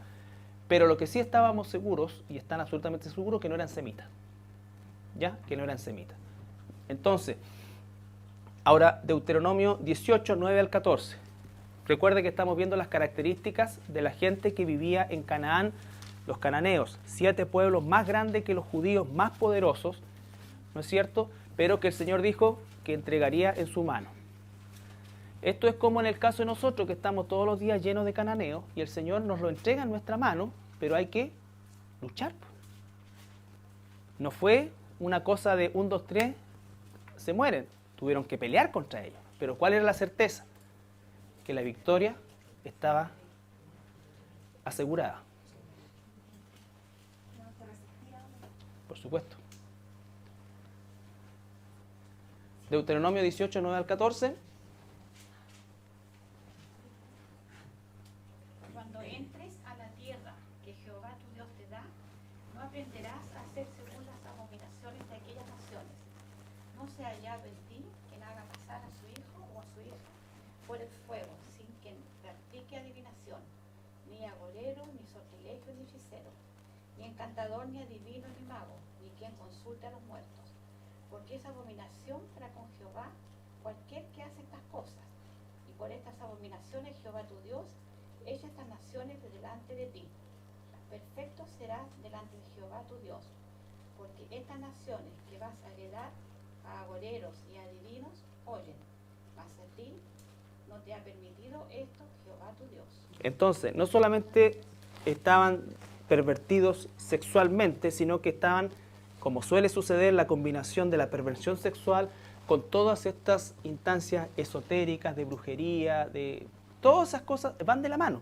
Pero lo que sí estábamos seguros, y están absolutamente seguros, que no eran semitas, ¿ya? Que no eran semitas. Entonces, ahora Deuteronomio 18, 9 al 14. Recuerde que estamos viendo las características de la gente que vivía en Canaán, los cananeos, 7 pueblos más grandes que los judíos, más poderosos, ¿no es cierto? Pero que el Señor dijo que entregaría en su mano. Esto es como en el caso de nosotros, que estamos todos los días llenos de cananeos y el Señor nos lo entrega en nuestra mano, pero hay que luchar. No fue una cosa de 1, 2, 3, se mueren. Tuvieron que pelear contra ellos. Pero ¿cuál era la certeza? Que la victoria estaba asegurada. Por supuesto. Deuteronomio 18, 9 al 14. Cuando entres a la tierra que Jehová tu Dios te da, no aprenderás a hacer según las abominaciones de aquellas naciones. No sea hallado en ti quien haga pasar a su hijo o a su hija por el fuego, sin quien practique adivinación, ni agorero, ni sortilegio, ni hechicero, ni encantador, ni adivino, ni mago, ni quien consulte a los muertos. Porque es abominación para con Jehová cualquier que hace estas cosas. Y por estas abominaciones Jehová tu Dios echa estas naciones de delante de ti. Perfecto serás delante de Jehová tu Dios, porque estas naciones que vas a heredar a agoreros y a adivinos oyen, mas a ti no te ha permitido esto Jehová tu Dios. Entonces, no solamente estaban pervertidos sexualmente, sino que estaban, como suele suceder, la combinación de la perversión sexual con todas estas instancias esotéricas, de brujería, de todas esas cosas, van de la mano,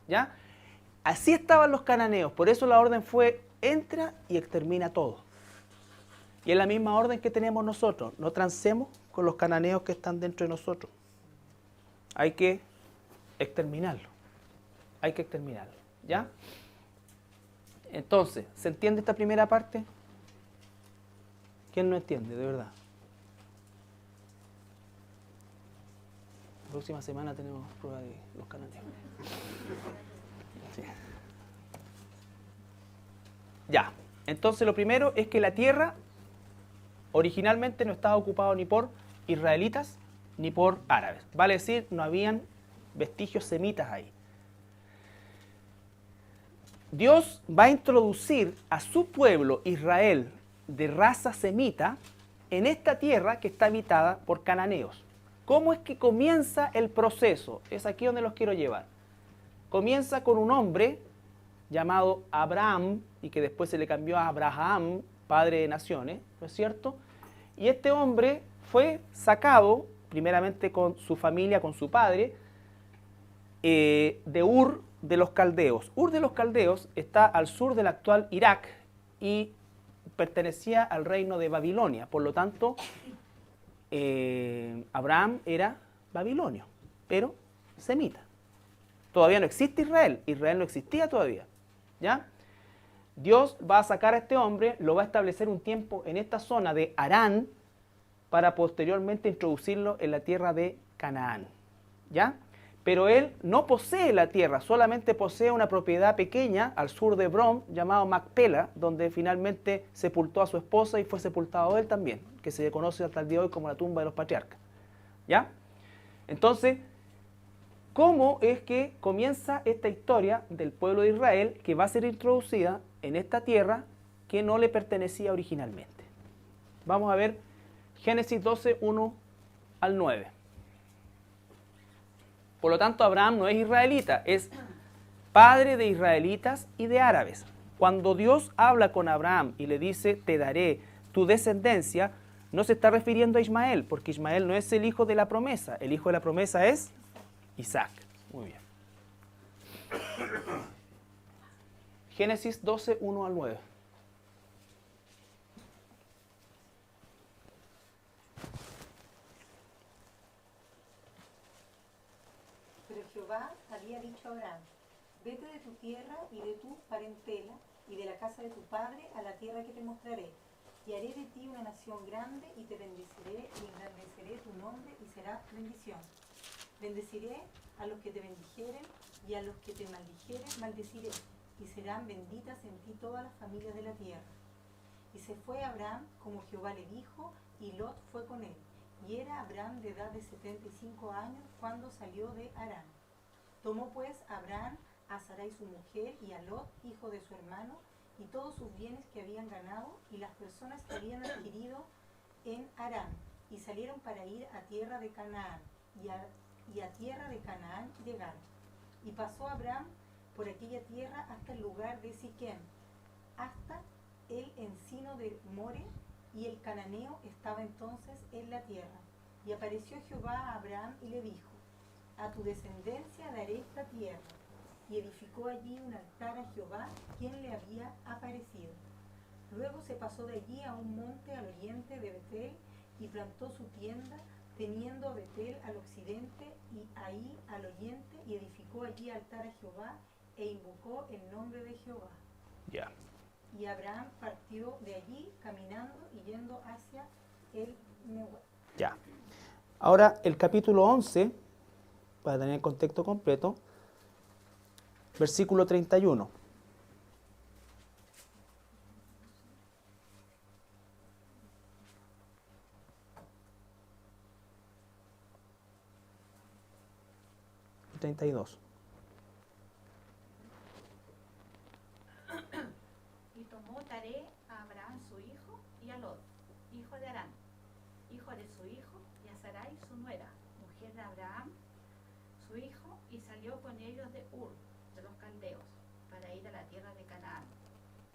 ¿ya? Así estaban los cananeos, por eso la orden fue, entra y extermina todo. Y es la misma orden que tenemos nosotros, no transemos con los cananeos que están dentro de nosotros. Hay que exterminarlo, ¿ya? Entonces, ¿se entiende esta primera parte? ¿Quién no entiende, de verdad? La próxima semana tenemos prueba de los cananeos. Sí. Ya, entonces lo primero es que la tierra originalmente no estaba ocupada ni por israelitas ni por árabes. Vale decir, no habían vestigios semitas ahí. Dios va a introducir a su pueblo Israel de raza semita en esta tierra que está habitada por cananeos. ¿Cómo es que comienza el proceso? Es aquí donde los quiero llevar. Comienza con un hombre llamado Abraham, y que después se le cambió a Abraham, padre de naciones, ¿no es cierto? Y este hombre fue sacado, primeramente con su familia, con su padre, de Ur de los Caldeos. Ur de los Caldeos está al sur del actual Irak y pertenecía al reino de Babilonia. Por lo tanto, Abraham era babilonio, pero semita. Todavía no existe Israel. Israel no existía todavía, ¿ya? Dios va a sacar a este hombre, lo va a establecer un tiempo en esta zona de Harán para posteriormente introducirlo en la tierra de Canaán, ¿ya? Pero él no posee la tierra, solamente posee una propiedad pequeña al sur de Hebrón llamado Macpela, donde finalmente sepultó a su esposa y fue sepultado él también, que se conoce hasta el día de hoy como la tumba de los patriarcas, ¿ya? Entonces, ¿cómo es que comienza esta historia del pueblo de Israel que va a ser introducida en esta tierra que no le pertenecía originalmente? Vamos a ver Génesis 12, 1 al 9. Por lo tanto, Abraham no es israelita, es padre de israelitas y de árabes. Cuando Dios habla con Abraham y le dice, te daré tu descendencia, no se está refiriendo a Ismael, porque Ismael no es el hijo de la promesa. El hijo de la promesa es Isaac. Muy bien. Génesis 12, 1 al 9. Pero Jehová había dicho a Abraham, vete de tu tierra y de tu parentela y de la casa de tu padre a la tierra que te mostraré, y haré de ti una nación grande y te bendeciré y engrandeceré tu nombre y serás bendición. Bendeciré a los que te bendijeren y a los que te maldijeren maldeciré, y serán benditas en ti todas las familias de la tierra. Y se fue Abraham como Jehová le dijo, y Lot fue con él. Y era Abraham de edad de 75 años cuando salió de Harán. Tomó pues Abraham a Sarai su mujer y a Lot, hijo de su hermano, y todos sus bienes que habían ganado y las personas que habían adquirido en Harán, y salieron para ir a tierra de Canaán, y a tierra de Canaán llegaron. Y pasó Abraham por aquella tierra hasta el lugar de Siquem, hasta el encino de More, y el cananeo estaba entonces en la tierra. Y apareció Jehová a Abraham y le dijo, a tu descendencia daré esta tierra. Y edificó allí un altar a Jehová, quien le había aparecido. Luego se pasó de allí a un monte al oriente de Betel, y plantó su tienda, teniendo a Betel al occidente y ahí al oriente, y edificó allí altar a Jehová, e invocó el nombre de Jehová. Ya. Y Abraham partió de allí, caminando y yendo hacia el Nehuel. Ya. Ahora, el capítulo 11, para tener el contexto completo, versículo 31. Y 32. Y tomó Taré a Abraham su hijo y a Lot, hijo de Harán, hijo de su hijo, y a Sarai su nuera, mujer de Abraham, su hijo, y salió con ellos de Ur, de los Caldeos, para ir a la tierra de Canaán.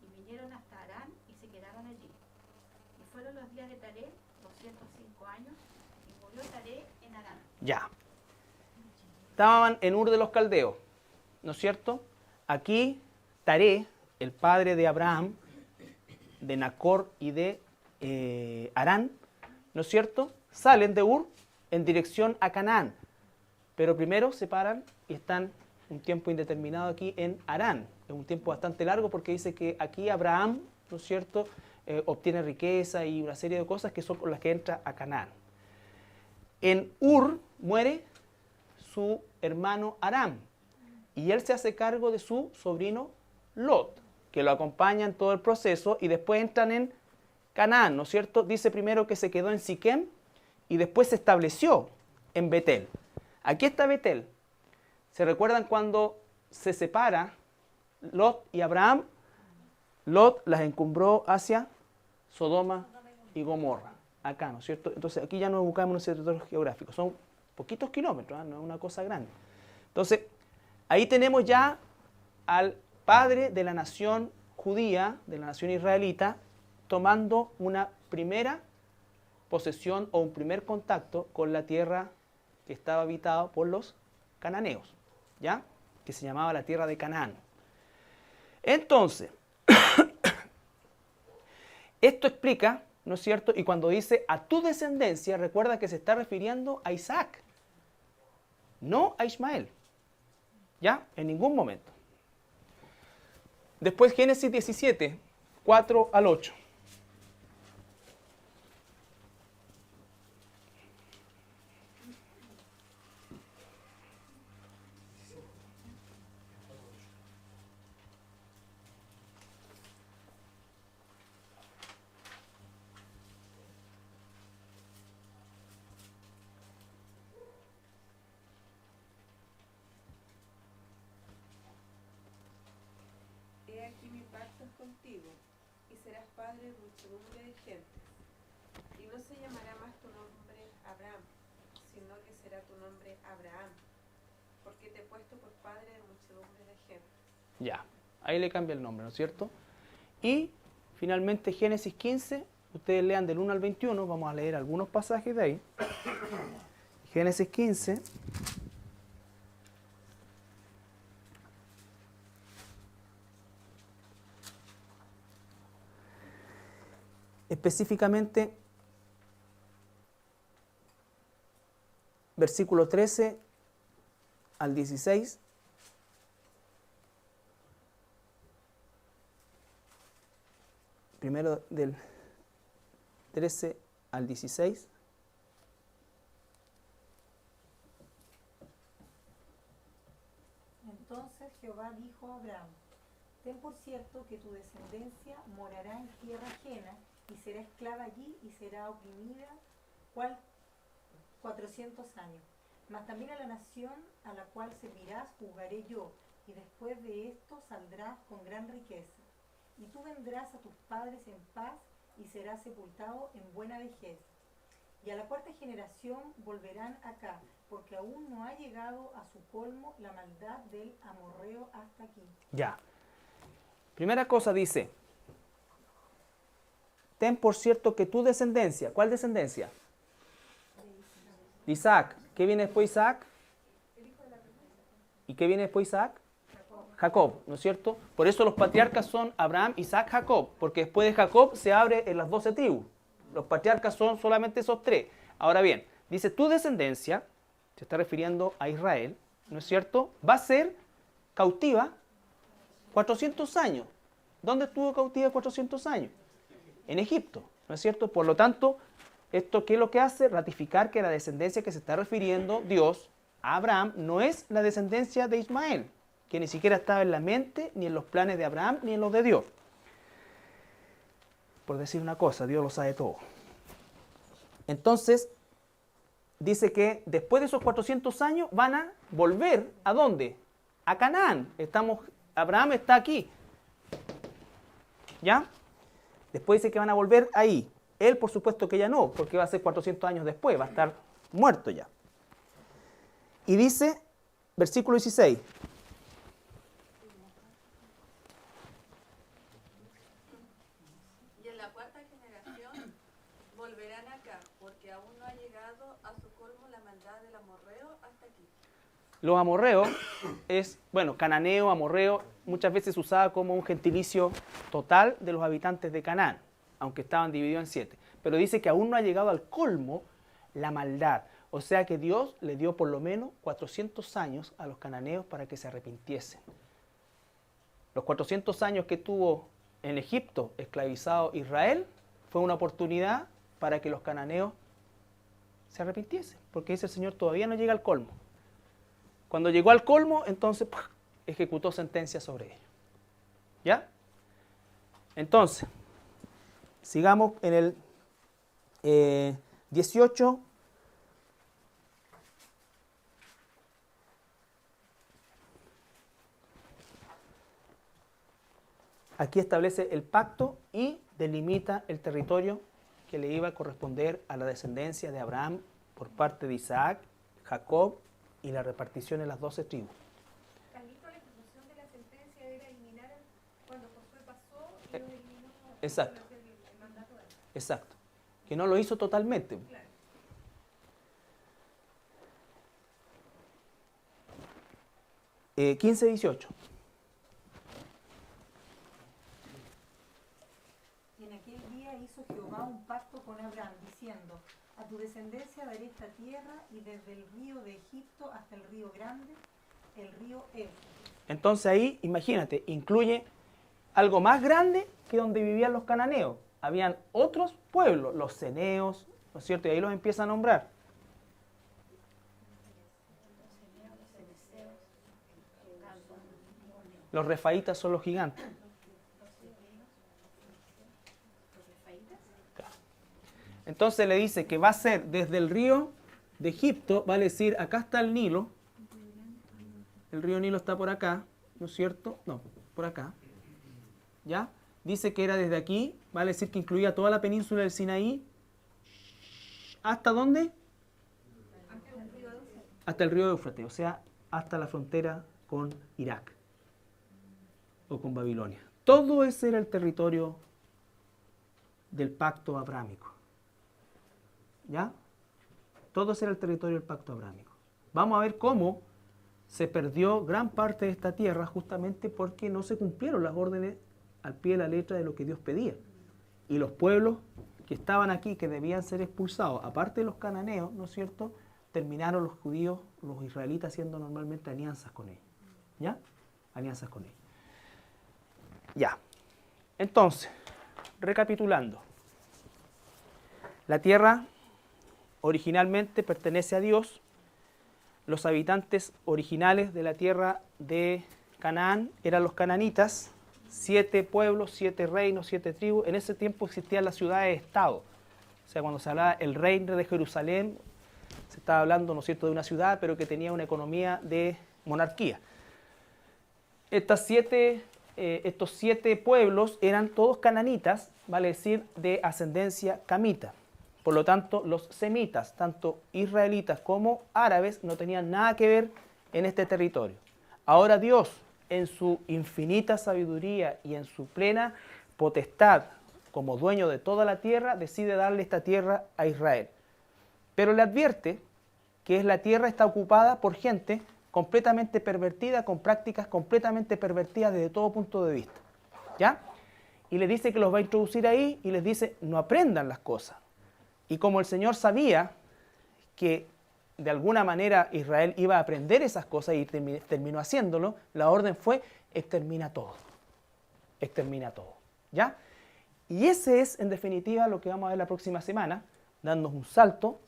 Y vinieron hasta Harán y se quedaron allí. Y fueron los días de Taré 205 años, y murió Taré en Harán. Ya. Estaban en Ur de los Caldeos, ¿no es cierto? Aquí Taré, el padre de Abraham, de Nacor y de Harán, ¿no es cierto? Salen de Ur en dirección a Canaán, pero primero se paran y están un tiempo indeterminado aquí en Harán. Es un tiempo bastante largo porque dice que aquí Abraham, ¿no es cierto?, obtiene riqueza y una serie de cosas que son con las que entra a Canaán. En Ur muere su hermano Aram y él se hace cargo de su sobrino Lot, que lo acompaña en todo el proceso, y después entran en Canaán, ¿no es cierto? Dice primero que se quedó en Siquem y después se estableció en Betel. Aquí está Betel. ¿Se recuerdan cuando se separa Lot y Abraham, Lot las encumbró hacia Sodoma y Gomorra, acá, ¿no es cierto? Entonces aquí ya nos buscamos en un territorio geográfico, son poquitos kilómetros, no es una cosa grande. Entonces, ahí tenemos ya al padre de la nación judía, de la nación israelita, tomando una primera posesión o un primer contacto con la tierra que estaba habitada por los cananeos, ¿ya? Que se llamaba la tierra de Canaán. Entonces, esto explica, ¿no es cierto? Y cuando dice a tu descendencia, recuerda que se está refiriendo a Isaac, no a Ismael, ¿ya? En ningún momento. Después Génesis 17, 4 al 8. He aquí mi pacto es contigo, y serás padre de muchedumbre de gentes. Y no se llamará más tu nombre Abraham, sino que será tu nombre Abraham, porque te he puesto por padre de muchedumbre de gentes. Ya, ahí le cambia el nombre, ¿no es cierto? Y finalmente Génesis 15, ustedes lean del 1 al 21, vamos a leer algunos pasajes de ahí. Génesis 15. Específicamente, versículo 13 al 16. Primero del 13 al 16. Entonces Jehová dijo a Abraham: ten por cierto que tu descendencia morará en tierra ajena y será esclava allí y será oprimida 400 años. Mas también a la nación a la cual servirás juzgaré yo, y después de esto saldrás con gran riqueza. Y tú vendrás a tus padres en paz y serás sepultado en buena vejez. Y a la cuarta generación volverán acá, porque aún no ha llegado a su colmo la maldad del amorreo hasta aquí. Ya. Primera cosa dice, ten por cierto que tu descendencia, ¿cuál descendencia? Isaac. ¿Qué viene después de Isaac? ¿Y qué viene después de Isaac? Jacob, ¿no es cierto? Por eso los patriarcas son Abraham, Isaac, Jacob, porque después de Jacob se abre en las 12 tribus. Los patriarcas son solamente esos tres. Ahora bien, dice tu descendencia, se está refiriendo a Israel, ¿no es cierto? Va a ser cautiva 400 años. ¿Dónde estuvo cautiva 400 años? En Egipto, ¿no es cierto? Por lo tanto, ¿esto qué es lo que hace? Ratificar que la descendencia que se está refiriendo Dios a Abraham no es la descendencia de Ismael, que ni siquiera estaba en la mente, ni en los planes de Abraham, ni en los de Dios. Por decir una cosa, Dios lo sabe todo. Entonces, dice que después de esos 400 años van a volver, ¿a dónde? A Canaán. Abraham está aquí. ¿Ya? Después dice que van a volver ahí. Él, por supuesto que ya no, porque va a ser 400 años después, va a estar muerto ya. Y dice, versículo 16. Y en la cuarta generación volverán acá, porque aún no ha llegado a su colmo la maldad del amorreo hasta aquí. Los amorreos es, cananeo, amorreo, muchas veces usada como un gentilicio total de los habitantes de Canaán, aunque estaban divididos en 7. Pero dice que aún no ha llegado al colmo la maldad. O sea que Dios le dio por lo menos 400 años a los cananeos para que se arrepintiesen. Los 400 años que tuvo en Egipto esclavizado Israel fue una oportunidad para que los cananeos se arrepintiesen, porque dice el Señor todavía no llega al colmo. Cuando llegó al colmo, entonces ejecutó sentencia sobre ellos. ¿Ya? Entonces, sigamos en el 18. aquí establece el pacto y delimita el territorio que le iba a corresponder a la descendencia de Abraham por parte de Isaac, Jacob y la repartición en las 12 tribus. Carlito, la ejecución de la sentencia era eliminar cuando Josué pasó y lo eliminó. Exacto. El mandato de él. Exacto. Que no lo hizo totalmente. Claro. 15-18. Y en aquel día hizo Jehová un pacto con Abraham, diciendo: a tu descendencia daré esta tierra, y desde el río de Egipto hasta el río grande, el río Éufrates. Entonces ahí, imagínate, incluye algo más grande que donde vivían los cananeos. Habían otros pueblos, los ceneos, ¿no es cierto? Y ahí los empieza a nombrar. Los refaítas son los gigantes. Entonces le dice que va a ser desde el río de Egipto, vale decir, acá está el Nilo. El río Nilo está por acá, ¿no es cierto? No, por acá. ¿Ya? Dice que era desde aquí, vale decir que incluía toda la península del Sinaí. ¿Hasta dónde? Hasta el río Éufrates, o sea, hasta la frontera con Irak o con Babilonia. Todo ese era el territorio del pacto abrámico. ¿Ya? Todo ese era el territorio del pacto abrámico. Vamos a ver cómo se perdió gran parte de esta tierra justamente porque no se cumplieron las órdenes al pie de la letra de lo que Dios pedía. Y los pueblos que estaban aquí, que debían ser expulsados, aparte de los cananeos, ¿no es cierto?, terminaron los judíos, los israelitas, haciendo normalmente alianzas con ellos. ¿Ya? Alianzas con ellos. Ya. Entonces, recapitulando. La tierra originalmente pertenece a Dios. Los habitantes originales de la tierra de Canaán eran los cananitas. 7 pueblos, 7 reinos, 7 tribus. En ese tiempo existían las ciudades-estado. O sea, cuando se hablaba el reino de Jerusalén, se estaba hablando, ¿no es cierto?, de una ciudad, pero que tenía una economía de monarquía. Estos 7 pueblos eran todos cananitas, vale decir, de ascendencia camita. Por lo tanto, los semitas, tanto israelitas como árabes, no tenían nada que ver en este territorio. Ahora Dios, en su infinita sabiduría y en su plena potestad, como dueño de toda la tierra, decide darle esta tierra a Israel. Pero le advierte que la tierra está ocupada por gente completamente pervertida, con prácticas completamente pervertidas desde todo punto de vista. ¿Ya? Y les dice que los va a introducir ahí y les dice, no aprendan las cosas. Y como el Señor sabía que de alguna manera Israel iba a aprender esas cosas y terminó haciéndolo, la orden fue, extermina todo. Extermina todo. ¿Ya? Y ese es, en definitiva, lo que vamos a ver la próxima semana, dándonos un salto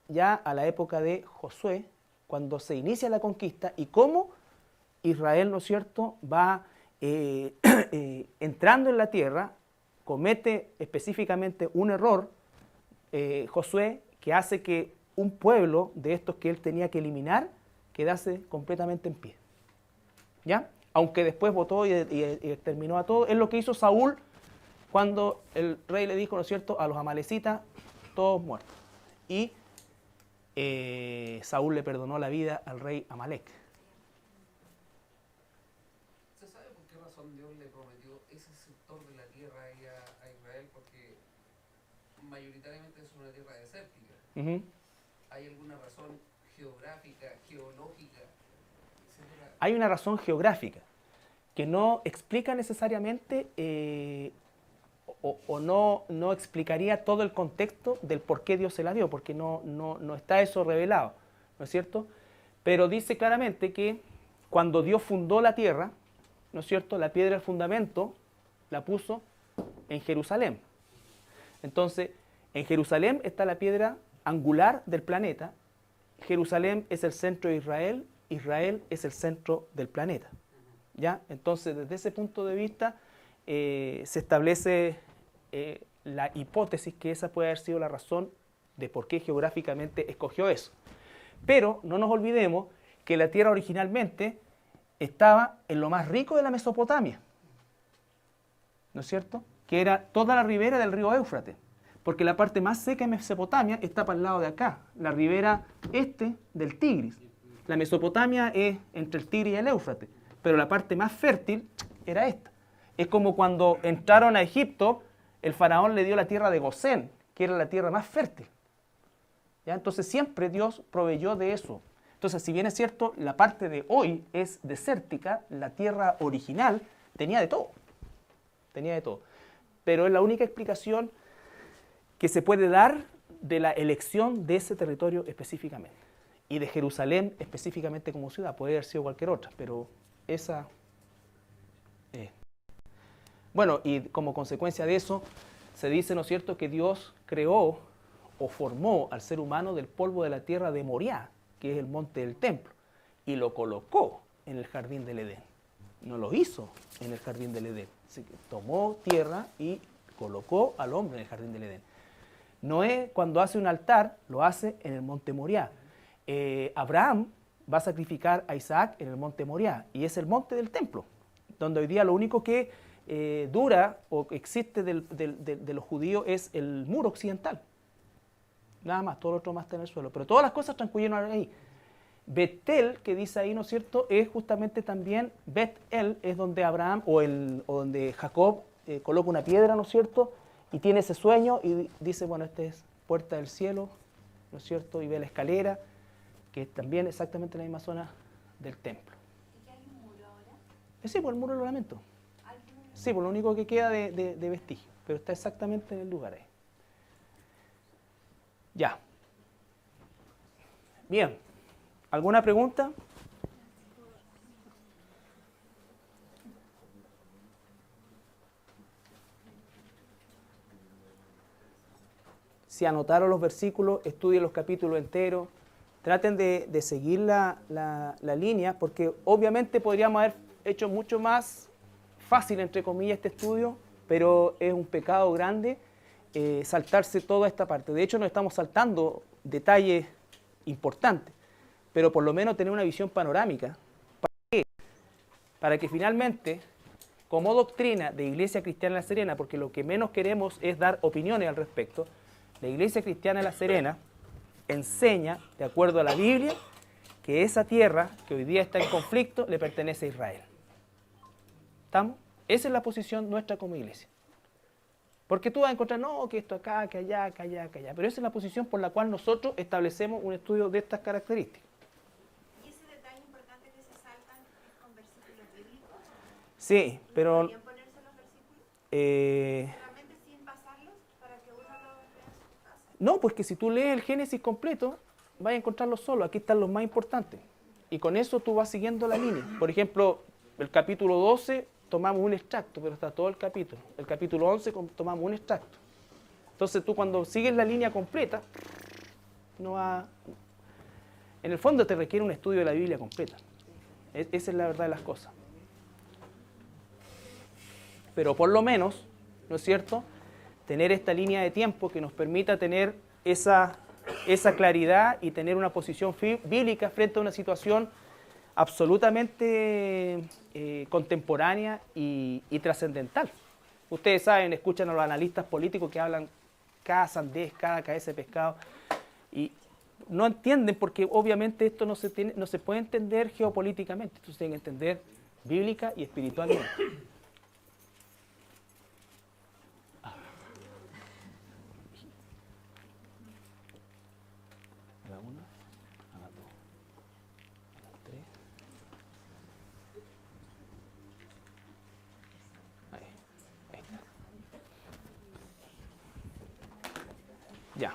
ya a la época de Josué, cuando se inicia la conquista y cómo Israel, ¿no es cierto?, va entrando en la tierra, comete específicamente un error, Josué, que hace que un pueblo de estos que él tenía que eliminar quedase completamente en pie. ¿Ya? Aunque después votó y exterminó a todos, es lo que hizo Saúl cuando el rey le dijo, ¿no es cierto?, a los amalecitas, todos muertos. Y Saúl le perdonó la vida al rey Amalek. ¿Se sabe por qué razón Dios le prometió ese sector de la tierra ahí a Israel? Porque mayoritariamente es una tierra desértica. ¿Hay alguna razón geográfica, geológica, etcétera? Hay una razón geográfica que no explica necesariamente o no explicaría todo el contexto del por qué Dios se la dio, porque no está eso revelado, ¿no es cierto? Pero dice claramente que cuando Dios fundó la tierra, ¿no es cierto?, la piedra del fundamento la puso en Jerusalén. Entonces, en Jerusalén está la piedra angular del planeta. Jerusalén es el centro de Israel, Israel es el centro del planeta. ¿Ya? Entonces, desde ese punto de vista, se establece la hipótesis que esa puede haber sido la razón de por qué geográficamente escogió eso. Pero no nos olvidemos que la tierra originalmente estaba en lo más rico de la Mesopotamia. ¿no es cierto? Que era toda la ribera del río Éufrates, porque la parte más seca de Mesopotamia está para el lado de acá, la ribera este del Tigris. La Mesopotamia es entre el Tigris y el Éufrates, pero la parte más fértil era esta. Es como cuando entraron a Egipto, el faraón le dio la tierra de Gosén, que era la tierra más fértil. ¿Ya? Entonces siempre Dios proveyó de eso. Entonces, si bien es cierto, la parte de hoy es desértica, la tierra original tenía de todo. Tenía de todo. Pero es la única explicación que se puede dar de la elección de ese territorio específicamente. Y de Jerusalén específicamente como ciudad. Puede haber sido cualquier otra, pero esa es. Bueno, y como consecuencia de eso, se dice, ¿no es cierto?, que Dios creó o formó al ser humano del polvo de la tierra de Moriah, que es el monte del templo, y lo colocó en el jardín del Edén. No lo hizo en el jardín del Edén. Así que tomó tierra y colocó al hombre en el jardín del Edén. Noé, cuando hace un altar, lo hace en el monte Moriah. Abraham va a sacrificar a Isaac en el monte Moriah, y es el monte del templo, donde hoy día lo único que dura o existe de los judíos es el muro occidental. Nada más, todo lo otro más está en el suelo. Pero todas las cosas transcurrieron ahí. Betel, que dice ahí, ¿no es cierto?, es justamente también, Bet-El es donde Abraham o donde Jacob coloca una piedra, ¿no es cierto?, y tiene ese sueño y dice, bueno, esta es puerta del cielo, ¿no es cierto?, y ve la escalera, que es también exactamente en la misma zona del templo. ¿Y qué hay un muro ahora? Sí, por el muro de los lamentos. ¿Hay un muro? Sí, por lo único que queda de vestigio, pero está exactamente en el lugar ahí. Ya. Bien. ¿Alguna pregunta? Si anotaron los versículos, estudien los capítulos enteros. Traten de seguir la línea, porque obviamente podríamos haber hecho mucho más fácil, entre comillas, este estudio, pero es un pecado grande saltarse toda esta parte. De hecho, nos estamos saltando detalles importantes, pero por lo menos tener una visión panorámica. ¿Para qué? Para que finalmente, como doctrina de Iglesia Cristiana de La Serena, porque lo que menos queremos es dar opiniones al respecto, la Iglesia Cristiana de La Serena enseña, de acuerdo a la Biblia, que esa tierra que hoy día está en conflicto le pertenece a Israel. ¿Estamos? Esa es la posición nuestra como iglesia. Porque tú vas a encontrar, no, que esto acá, que allá, que allá, que allá. Pero esa es la posición por la cual nosotros establecemos un estudio de estas características. ¿Y ese detalle importante que se saltan es con versículos bíblicos? Sí, pero ¿Podrían ponerse los versículos? ¿Solamente sin pasarlos para que uno los vea en su casa? no, pues que si tú lees el Génesis completo, vas a encontrarlos solo. Aquí están los más importantes. Y con eso tú vas siguiendo la línea. Por ejemplo, el capítulo 12... tomamos un extracto, pero está todo el capítulo. El capítulo 11 tomamos un extracto. Entonces tú cuando sigues la línea completa, no va... En el fondo te requiere un estudio de la Biblia completa. Esa es la verdad de las cosas. Pero por lo menos, ¿no es cierto?, tener esta línea de tiempo que nos permita tener esa claridad y tener una posición bíblica frente a una situación absolutamente contemporánea y trascendental. Ustedes saben, escuchan a los analistas políticos que hablan cada sandez, cada cabeza de pescado, y no entienden porque obviamente esto no se puede entender geopolíticamente, esto se tiene que entender bíblica y espiritualmente. Ya.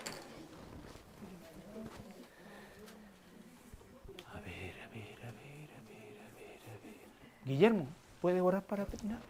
A ver. Guillermo, ¿puede orar para terminar?